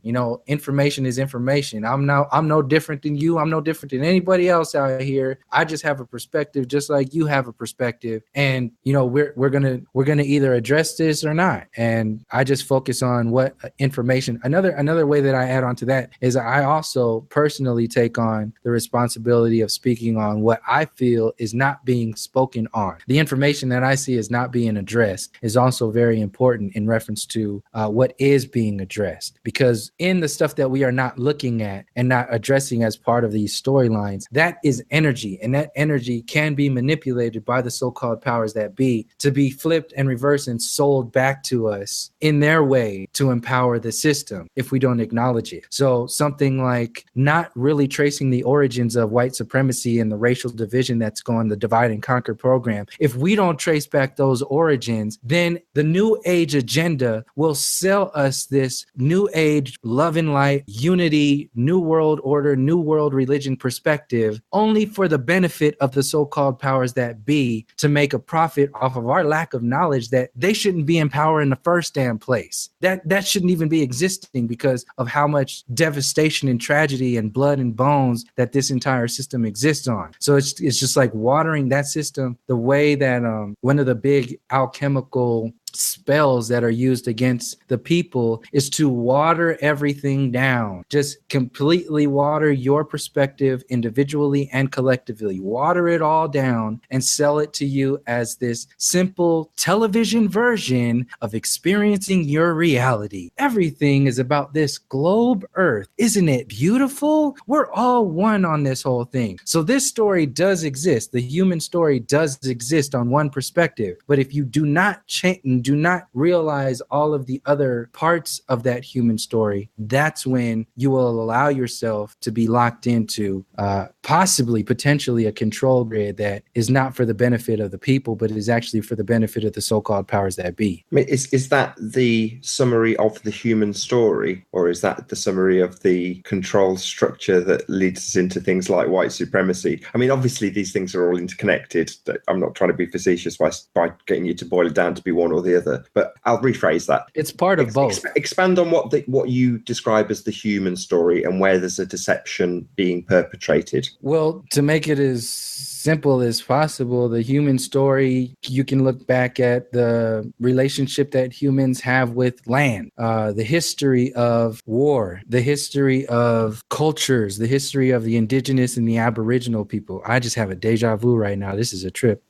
Information is information. I'm no different than you. I'm no different than anybody else out here. I just have a perspective, just like you have a perspective, and we're gonna either address this or not. And I just focus on what information. Another way that I add on to that is I also personally take on the responsibility of speaking on what I feel is not being spoken on. The information that I see is not being addressed is also very important in reference to what is being addressed, because in the stuff that we are not looking at and not addressing as part of these storylines, that is energy, and that energy can be manipulated by the so-called powers that be to be flipped and reversed and sold back to us in their way to empower the system if we don't acknowledge it. So something like not really tracing the origins of white supremacy and the racial division that's going, the divide and conquer program, if we don't trace back those origins, then the new age agenda will sell us this new age love and light, unity, new world order, new world religion perspective, only for the benefit of the so-called powers that be to make a profit off of our lack of knowledge that they shouldn't be in power in the first damn place. That shouldn't even be existing because of how much devastation and tragedy and blood and bones that this entire system exists on. So it's just like watering that system the way that one of the big alchemical spells that are used against the people is to water everything down. Just completely water your perspective individually and collectively. Water it all down and sell it to you as this simple television version of experiencing your reality. Everything is about this globe Earth. Isn't it beautiful? We're all one on this whole thing. So this story does exist. The human story does exist on one perspective. But if you do not change, do not realize all of the other parts of that human story, that's when you will allow yourself to be locked into potentially a control grid that is not for the benefit of the people, but is actually for the benefit of the so-called powers that be. I mean, is that the summary of the human story, or is that the summary of the control structure that leads us into things like white supremacy? I mean, obviously these things are all interconnected. I'm not trying to be facetious by getting you to boil it down to be one or the other, but I'll rephrase that. It's part of both. Expand on what you describe as the human story and where there's a deception being perpetrated. Well, to make it as simple as possible, the human story, you can look back at the relationship that humans have with land, the history of war, the history of cultures, the history of the indigenous and the aboriginal people. I just have a deja vu right now. This is a trip.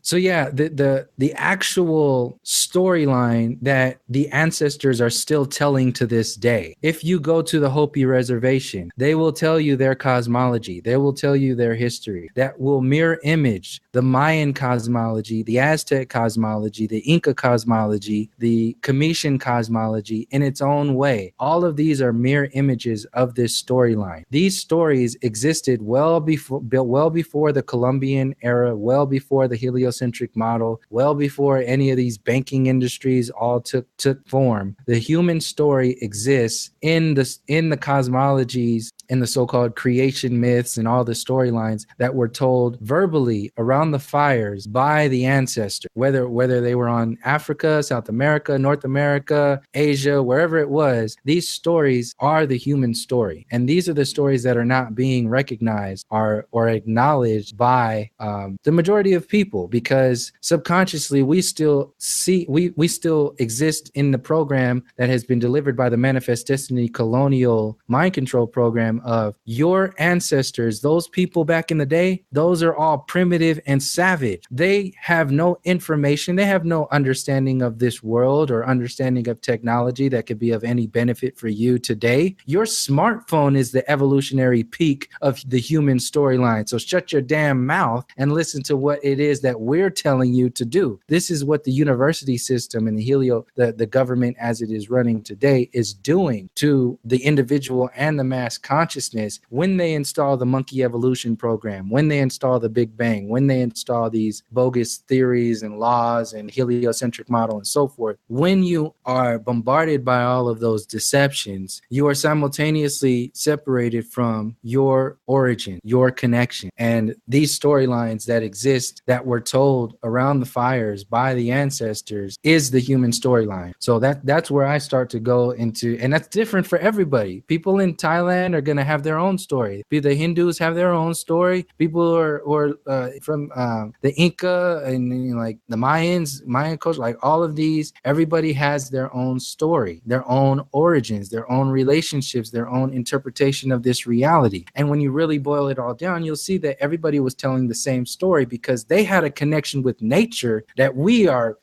So yeah, the actual storyline that the ancestors are still telling to this day. If you go to the Hopi reservation, they will tell you their cosmology. They will tell you their history that will mirror image the Mayan cosmology, the Aztec cosmology, the Inca cosmology, the Cometian cosmology in its own way. All of these are mirror images of this storyline. These stories existed well before the Columbian era, well before the heliocentric model, well before any of these banking industries all took form. The human story exists in the cosmologies, in the so-called creation myths and all the storylines that were told verbally around the fires by the ancestors, whether they were on Africa, South America, North America, Asia, wherever it was. These stories are the human story. And these are the stories that are not being recognized or acknowledged by the majority of people, because subconsciously we still exist in the program that has been delivered by the Manifest Destiny colonial mind control program of your ancestors. Those people back in the day, those are all primitive and savage. They have no information. They have no understanding of this world or understanding of technology that could be of any benefit for you today. Your smartphone is the evolutionary peak of the human storyline. So shut your damn mouth and listen to what it is that we're telling you to do. This is what the university system and the government as it is running today is doing to the individual and the mass consciousness when they install the monkey evolution program, when they install the Big Bang, when they install these bogus theories and laws and heliocentric model and so forth. When you are bombarded by all of those deceptions, you are simultaneously separated from your origin, your connection. And these storylines that exist that were told around the fires by the ancestors is the human storyline. So that's where I start to go into, and that's different for everybody. People in Thailand are going to have their own story. The Hindus have their own story. People who or from the Inca and like the Mayan culture, like all of these, everybody has their own story, their own origins, their own relationships, their own interpretation of this reality. And when you really boil it all down, you'll see that everybody was telling the same story because they had a connection with nature that we are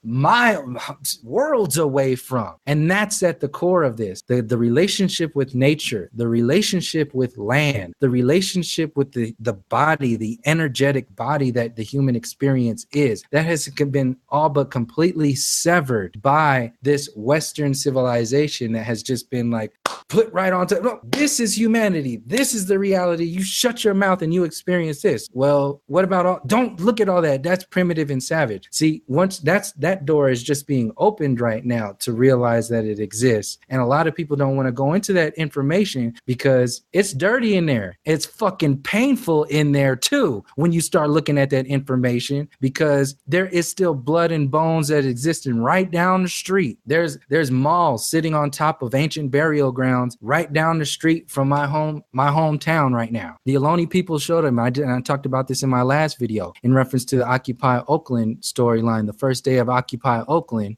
worlds away from. And that's at the core of this. The relationship with nature, the relationship with land, the relationship with the body, the energetic body that the human experience is, that has been all but completely severed by this Western civilization that has just been like put right on top. No, this is humanity. This is the reality. You shut your mouth and you experience this. Well, what about all? Don't look at all that. That's primitive and savage. See, once that door is just being opened right now to realize that it exists. And a lot of people don't want to go into that information because it's dirty in there. It's fucking painful in there too when you start looking at that information, because there is still blood and bones that exist right down the street. There's malls sitting on top of ancient burial grounds right down the street from my hometown right now. The Ohlone people showed them. I talked about this in my last video in reference to the Occupy Oakland storyline. The first day of Occupy Oakland,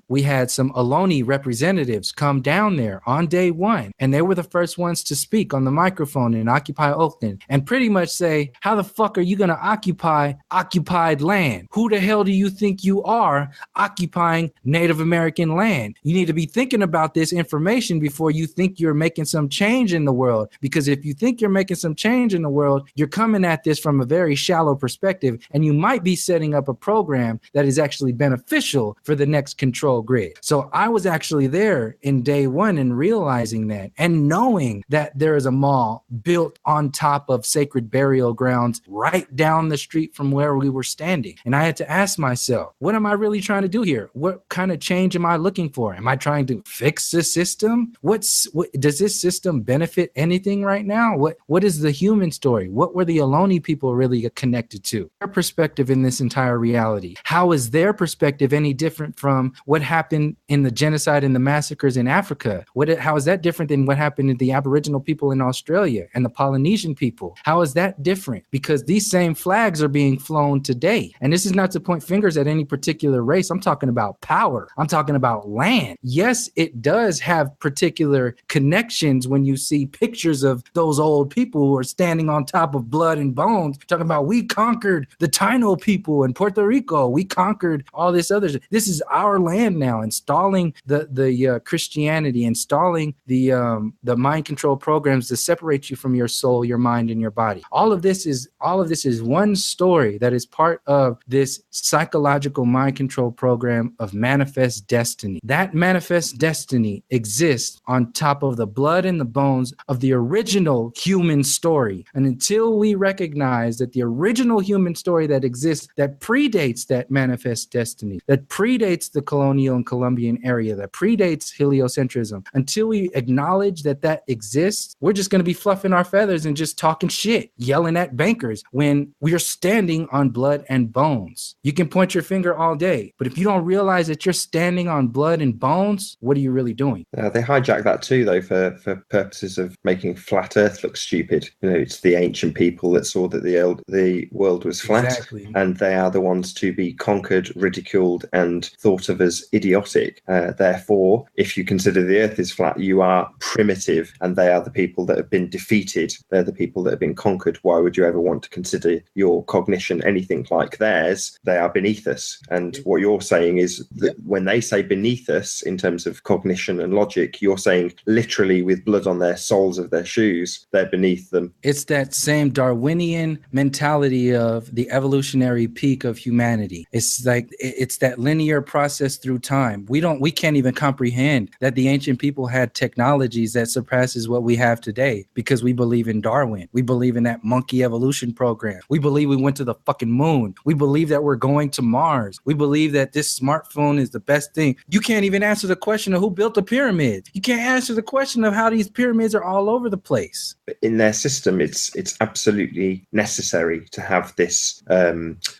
we had some Ohlone representatives come down there on day one, and they were the first ones to speak on the microphone in Occupy Oakland and pretty much say, how the fuck are you going to occupy occupied land? Who the hell do you think you are occupying Native American land? You need to be thinking about this information before you think you're making some change in the world, because if you think you're making some change in the world, you're coming at this from a very shallow perspective, and you might be setting up a program that is actually beneficial for the next control grid. So I was actually there in day one and realizing that, and knowing that there is a mall built on top of sacred burial grounds right down the street from where we were standing. And I had to ask myself, what am I really trying to do here? What kind of change am I looking for? Am I trying to fix the system? Does this system benefit anything right now? What is the human story? What were the Ohlone people really connected to? Their perspective in this entire reality. How is their perspective any different from what happened in the genocide and the massacres in Africa? How is that different than what happened to the Aboriginal people in Australia and the Polynesian people? How is that different? Because these same flags are being flown today. And this is not to point fingers at any particular race. I'm talking about power. I'm talking about land. Yes, it does have particular connections when you see pictures of those old people who are standing on top of blood and bones, talking about, we conquered the Taino people in Puerto Rico. We conquered all this other. This is our land now. Installing the Christianity, installing the mind control programs to separate you from your soul, your mind, and your body. All of this is one story that is part of this psychological mind control program of manifest destiny. That manifest destiny exists on top of the blood and the bones of the original human story. And until we recognize that the original human story that exists, that predates that manifest destiny, that predates the colonial and Columbian area, that predates heliocentrism, until we acknowledge that that exists, we're just going to be fluffing our feathers and just talking shit, yelling at bankers when we are standing on blood and bones. You can point your finger all day, but if you don't realize that you're standing on blood and bones, what are you really doing? They hijack that too, though, for purposes of making flat Earth look stupid. You know, it's the ancient people that saw that the world was flat, exactly. And they are the ones to be conquered, ridiculed, and thought of as idiotic. Therefore, if you consider the Earth is flat, you are primitive, and they are the people that have been defeated. They're the people that have been conquered. Why would you ever want to consider your cognition anything like theirs? They are beneath us. And what you're saying is that when they say beneath us in terms of cognition and logic, you're saying literally with blood on their soles of their shoes, they're beneath them. It's that same Darwinian mentality of the evolutionary peak of humanity. It's like, it's that linear process through time. We can't even comprehend that the ancient people had technologies that surpasses what we have today because we believe in Darwin. We believe in that monkey evolution program. We believe we went to the fucking moon. We believe that we're going to Mars. We believe that this smartphone is the best thing. You can't even answer the question of who built the pyramids. You can't answer the question of how these pyramids are all over the place. In their system, it's absolutely necessary to have this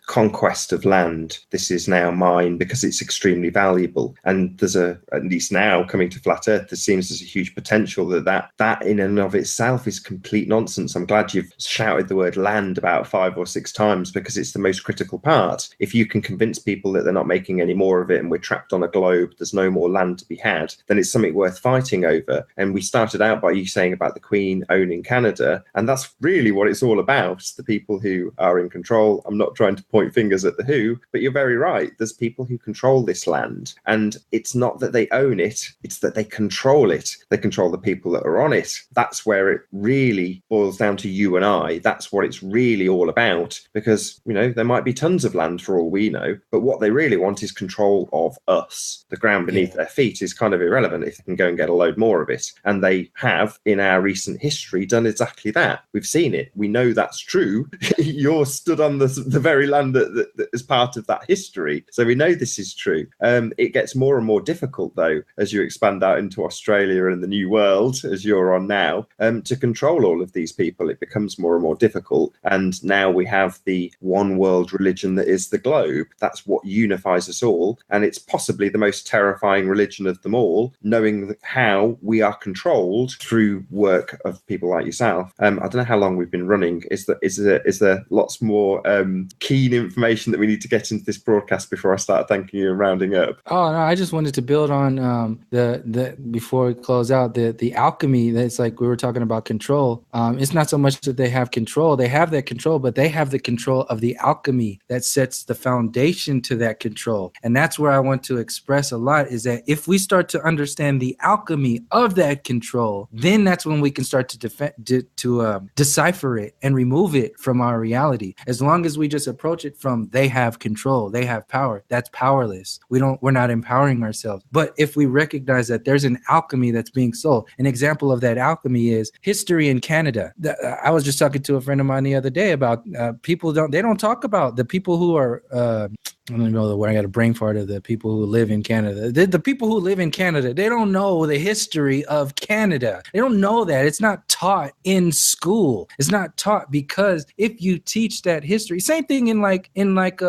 conquest of land. This is now mine because it's extremely valuable. And there's at least now coming to flat Earth, there seems there's a huge potential that in and of itself is complete nonsense. I'm glad you've shouted the word land about 5 or 6 times, because it's the most critical part. If you can convince people that they're not making any more of it and we're trapped on a globe, there's no more land to be had, then it's something worth fighting over. And we started out by you saying about the Queen owning Canada, and that's really what it's all about. It's the people who are in control. I'm not trying to point fingers at the WHO, but you're very right. There's people who control this land, and it's not that they own it, it's that they control it. They control the people that are on it. That's where it really boils down to you and I. That's what it's really all about, because, you know, there might be tons of land for all we know, but what they really want is control of us. The ground beneath their feet is kind of irrelevant if they can go and get a load more of it. And they have, in our recent history, done exactly that. We've seen it. We know that's true. You're stood on the very land that is part of that history. So we know this is true. It gets more and more difficult, though, as you expand out into Australia and the New World, as you're on now, to control all of these people. It becomes more and more difficult. And now we have the one world religion that is the globe. That's what unifies us all. And it's possibly the most terrifying religion of them all, knowing how we are controlled through work of people like yourself. I don't know how long we've been running. Is there lots more keen information that we need to get into this broadcast before I start thanking you and rounding up? Oh no, I just wanted to build on the before we close out the alchemy. That's like we were talking about control. It's not so much that they have control; they have that control, but they have the control of the alchemy that sets the foundation to that control. And that's where I want to express a lot, is that if we start to understand the alchemy of that control, then that's when we can start to decipher it and remove it from our reality. As long as we just approach it from they have control, they have power, that's powerless. We're not empowering ourselves. But if we recognize that there's an alchemy that's being sold, an example of that alchemy is history in Canada. I was just talking to a friend of mine the other day about people don't talk about the people who are I don't know the word. I got a brain fart of the people who live in Canada. The people who live in Canada, they don't know the history of Canada. They don't know that. It's not taught in school. It's not taught, because if you teach that history, same thing in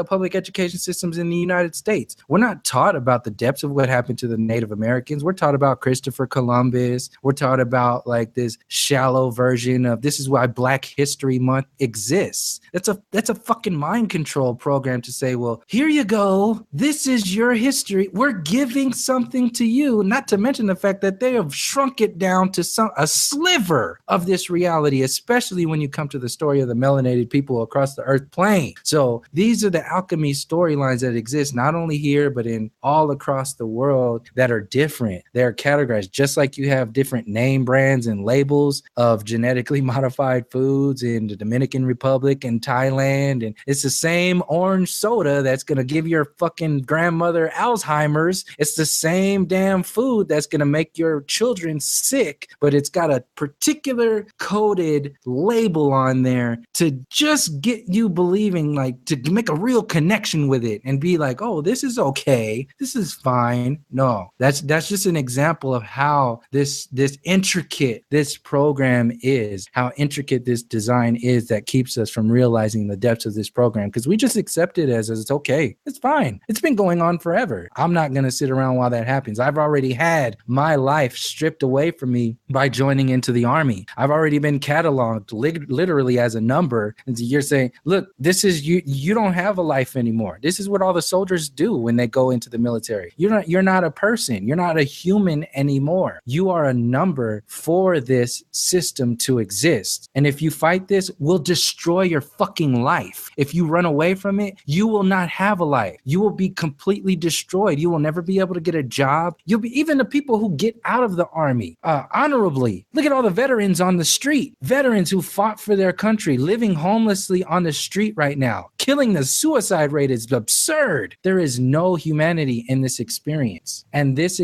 public education systems in the United States. We're not taught about the depths of what happened to the Native Americans. We're taught about Christopher Columbus. We're taught about like this shallow version of this is why Black History Month exists. That's a fucking mind control program to say, well, here you go. This is your history. We're giving something to you, not to mention the fact that they have shrunk it down to a sliver of this reality, especially when you come to the story of the melanated people across the earth plane. So these are the alchemy storylines that exist not only here, but in all across the world that are different. They're categorized just like you have different name brands and labels of genetically modified foods in the Dominican Republic and Thailand. And it's the same orange soda that's going to give your fucking grandmother Alzheimer's. It's the same damn food that's going to make your children sick, but it's got a particular coded label on there to just get you believing, like to make a real connection with it and be like, oh, this is okay. This is fine. No, that's just an example of how this intricate this program is, how intricate this design is that keeps us from realizing the depths of this program, because we just accept it as it's okay. It's fine. It's been going on forever. I'm not going to sit around while that happens. I've already had my life stripped away from me by joining into the army. I've already been cataloged literally as a number. And you're saying, look, this is you don't have a life anymore. This is what all the soldiers do when they go into the military. You're not a person. You're not a human anymore. You are a number for this system to exist. And if you fight this, we'll destroy your fucking life. If you run away from it, you will not have a life. You will be completely destroyed. You will never be able to get a job. You'll be, even the people who get out of the army honorably. Look at all the veterans on the street. Veterans who fought for their country, living homelessly on the street right now. Killing, the suicide rate is absurd. There is no humanity in this experience. And this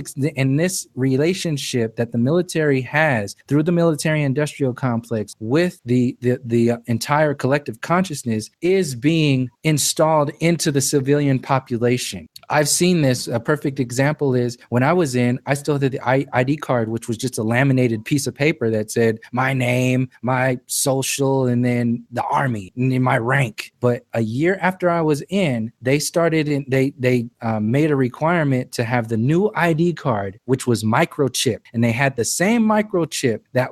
relationship that the military has through the military industrial complex with the entire collective consciousness is being installed into the civilian population. I've seen this. A perfect example is when I was in, I still had the ID card, which was just a laminated piece of paper that said my name, my social, and then the army, and then my rank. But a year after I was in, they started in, they made a requirement to have the new ID card, which was microchip, and they had the same microchip that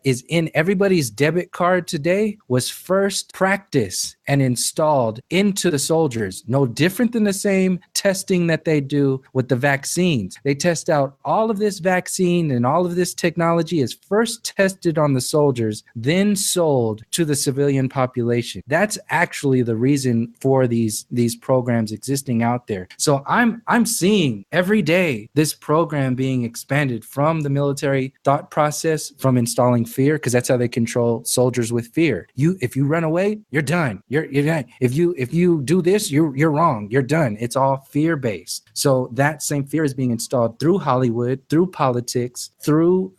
is in everybody's debit card today was first practiced and installed into the soldiers. No different than the same testing that they do with the vaccines. They test out all of this vaccine and all of this technology is first tested on the soldiers, then sold to the civilian population. That's actually the reason for these programs existing out there. So I'm seeing every day this program being expanded from the military thought process, from installing fear, because that's how they control soldiers, with fear. If you run away, you're done. You're done. If you do this, you're wrong. You're done. It's all fear based. So that same fear is being installed through Hollywood, through politics, through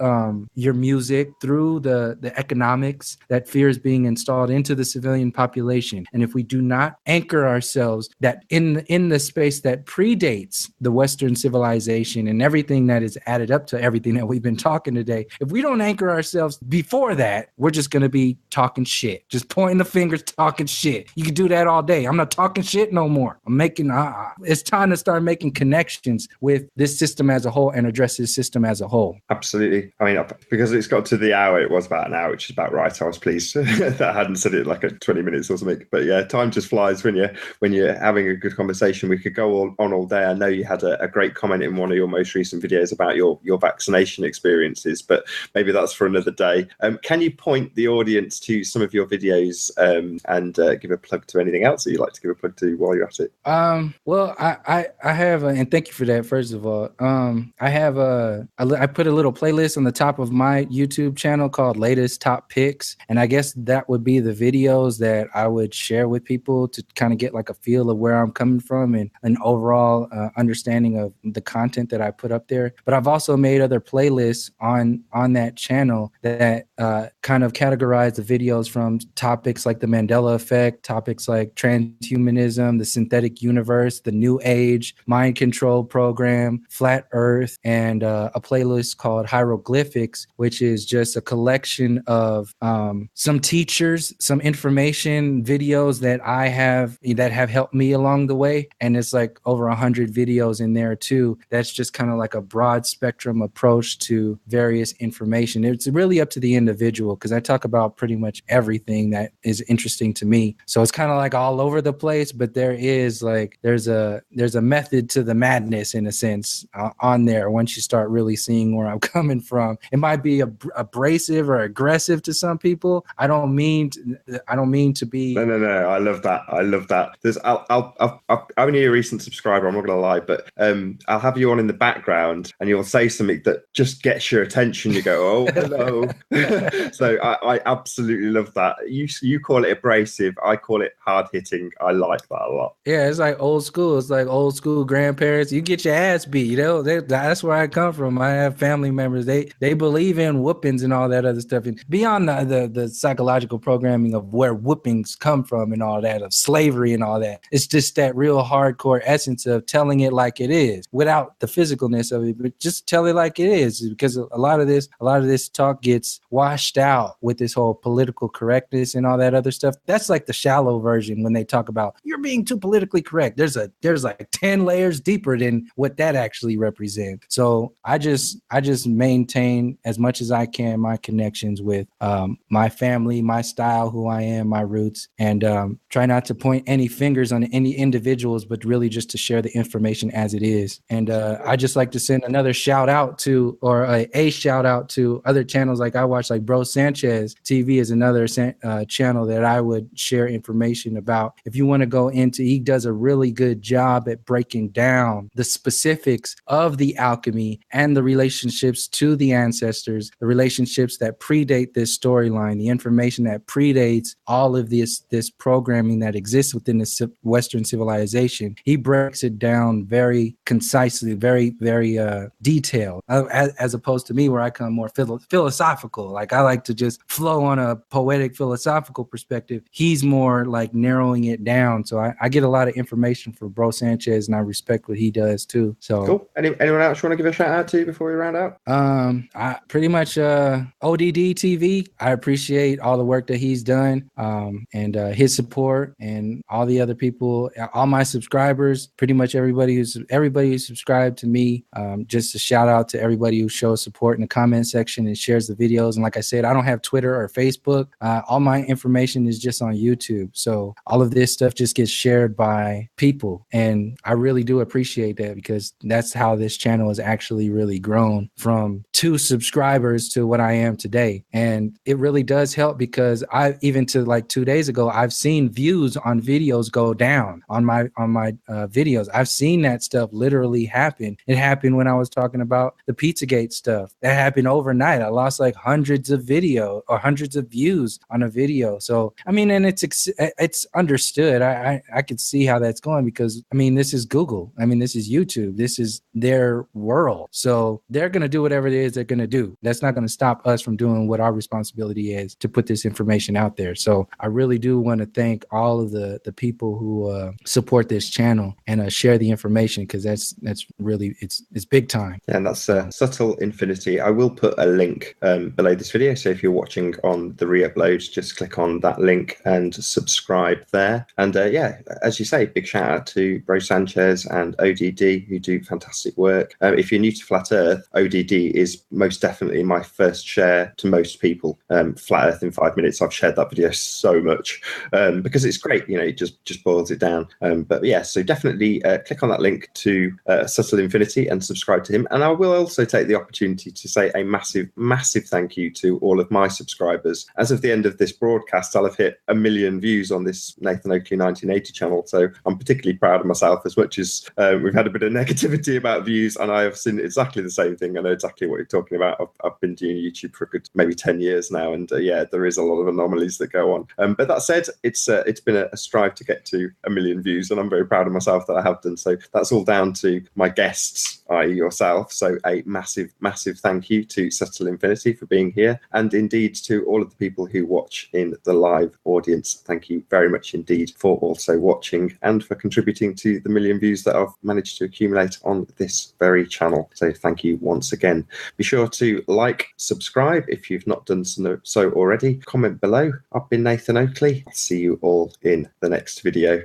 your music, through the economics. That fear is being installed into the civilian population. And if we do not anchor ourselves that in the space that predates the Western civilization and everything that is added up to everything that we've been talking today, if we don't anchor ourselves before that, we're just going to be talking shit, just pointing the fingers, talking shit. You can do that all day. I'm not talking shit no more. I'm making, it's time to start making connections with this system as a whole and address this system as a whole. Absolutely. I mean, because it's got to the hour, it was about an hour, which is about right. I was pleased that I hadn't said it like 20 minutes or something. But yeah, time just flies when you're having a good conversation. We could go on all day. I know you had a great comment in one of your most recent videos about your vaccination experiences, but maybe that's for another day. Can you point the audience to some of your videos and give a plug to anything else that you'd like to give a plug to while you're at it? Well, I have, and thank you for that, first of all. I put a little playlist on the top of my YouTube channel called Latest Top Picks. And I guess that would be the videos that I would share with people to kind of get like a feel of where I'm coming from and an overall understanding of the content that I put up there. But I've also made other playlists on that channel that kind of categorize the videos from topics like the Mandela effect, topics like transhumanism, the synthetic universe, the new age, mind control program, flat earth, and a playlist called Hieroglyphics, which is just a collection of some teachers, some information videos that have helped me along the way. And it's like over 100 videos in there too. That's just kind of like a broad spectrum approach to various information. It's really up to the individual because I talk about pretty much everything that is interesting to me. So it's kind of like all over the place, but there's a method to the madness in a sense on there. Once you start really seeing where I'm coming from, it might be abrasive or aggressive to some people. I don't mean to be. No. I love that. I'm only a recent subscriber. I'm not going to lie, but I'll have you on in the background, and you'll say something that just gets your attention. You go, "Oh, hello." So I absolutely love that. You call it abrasive. I call it hard hitting. I like that a lot. Yeah, it's like old school. It's like old school grandparents. You get your ass beat. You know, that's where I come from. I have family members. They believe in whoopings and all that other stuff. And beyond the psychological programming of where whoopings come from and all that, of slavery and all that, it's just that real hardcore essence of telling it like it is, without the physicalness of it, but just tell it like it is. Because a lot of this talk gets washed out with this whole political correctness and all that other stuff. That's like the shallow version when they talk about you're being too politically correct. There's like 10 layers deeper than what that actually represents. So I just maintain as much as I can my connections with my family, my style, who I am, my roots, and try not to point any fingers on any individuals, but really just to share the information as it is. And I just like to send another shout out to, or a shout out to other channels like I watch, like Bro Sanchez TV is another channel that I would share information about. If you want to go into, he does a really good job at breaking down the specifics of the alchemy and the relationships to the ancestors, the relationships that predate this storyline, the information that predates all of this programming that exists within the Western civilization. He breaks it down very concisely, very, very detailed, as opposed to me, where I come more philosophical. Like I like to just flow on a poetic philosophical perspective. He's more like narrowing it down. So I get a lot of information from Bro Sanchez, and I respect what he does too. So cool. Anyone else you want to give a shout out to before we round out? I pretty much ODD TV. I appreciate all the work that he's done, and his support, and all the other people, all my subscribers, pretty much everybody who's subscribed to me. Just a shout out to everybody who shows support in the comment section and shares the videos. And like I said, I don't have Twitter or Facebook. All my information is just on YouTube. So all of this stuff just gets shared by people, and I really do appreciate that, because that's how this channel has actually really grown from 2 subscribers to what I am today. And it really does help, because I even to like 2 days ago, I've seen views on videos go down on my videos. I've seen that stuff literally happen. It happened when I was talking about the Pizzagate stuff. That happened overnight. I lost like hundreds of views on a video. So I mean, and it's understood. I could see how that's going, because I mean, this is Google. I mean, this is YouTube. This is their world. So they're going to do whatever it is they're going to do. That's not going to stop us from doing what our responsibility is, to put this information out there. So I really do want to thank all of the people who support this channel and share the information, because that's really, it's big time. Yeah, and that's Subtle Infinity. I will put a link below this video. So if you're watching on the re-upload, just click on that link and subscribe there. And yeah, as you say, big shout out to Bro Sanchez and ODD, who do fantastic work. If you're new to Flat Earth, ODD is most definitely my first share to most people. Flat Earth in 5 minutes, I've shared that video so much because it's great. You know, it just boils it down. But yeah, so definitely click on that link to Subtle Infinity and subscribe to him. And I will also take the opportunity to say a massive, massive thank you to all of my subscribers. As of the end of this broadcast, I'll have hit 1 million views on this Nathan Oakley 1980 channel. So I'm particularly proud of myself, as much as we've had a bit of negativity about views, and I have seen exactly the same thing. I know exactly what you're talking about. I've been doing YouTube for a good maybe 10 years now, and yeah, there is a lot of anomalies that go on. But that said, it's been a strive to get to 1 million views, and I'm very proud of myself that I have done. So that's all down to my guests, i.e. yourself. So a massive, massive thank you to Subtle Infinity for being here, and indeed to all of the people who watch in the live audience. Thank you very much indeed for also watching and for contributing to the 1 million views that I've managed to accumulate on this very channel. So thank you once again. Be sure to like, subscribe if you've not done so already. Comment below. I've been Nathan Oakley. I'll see you all in the next video.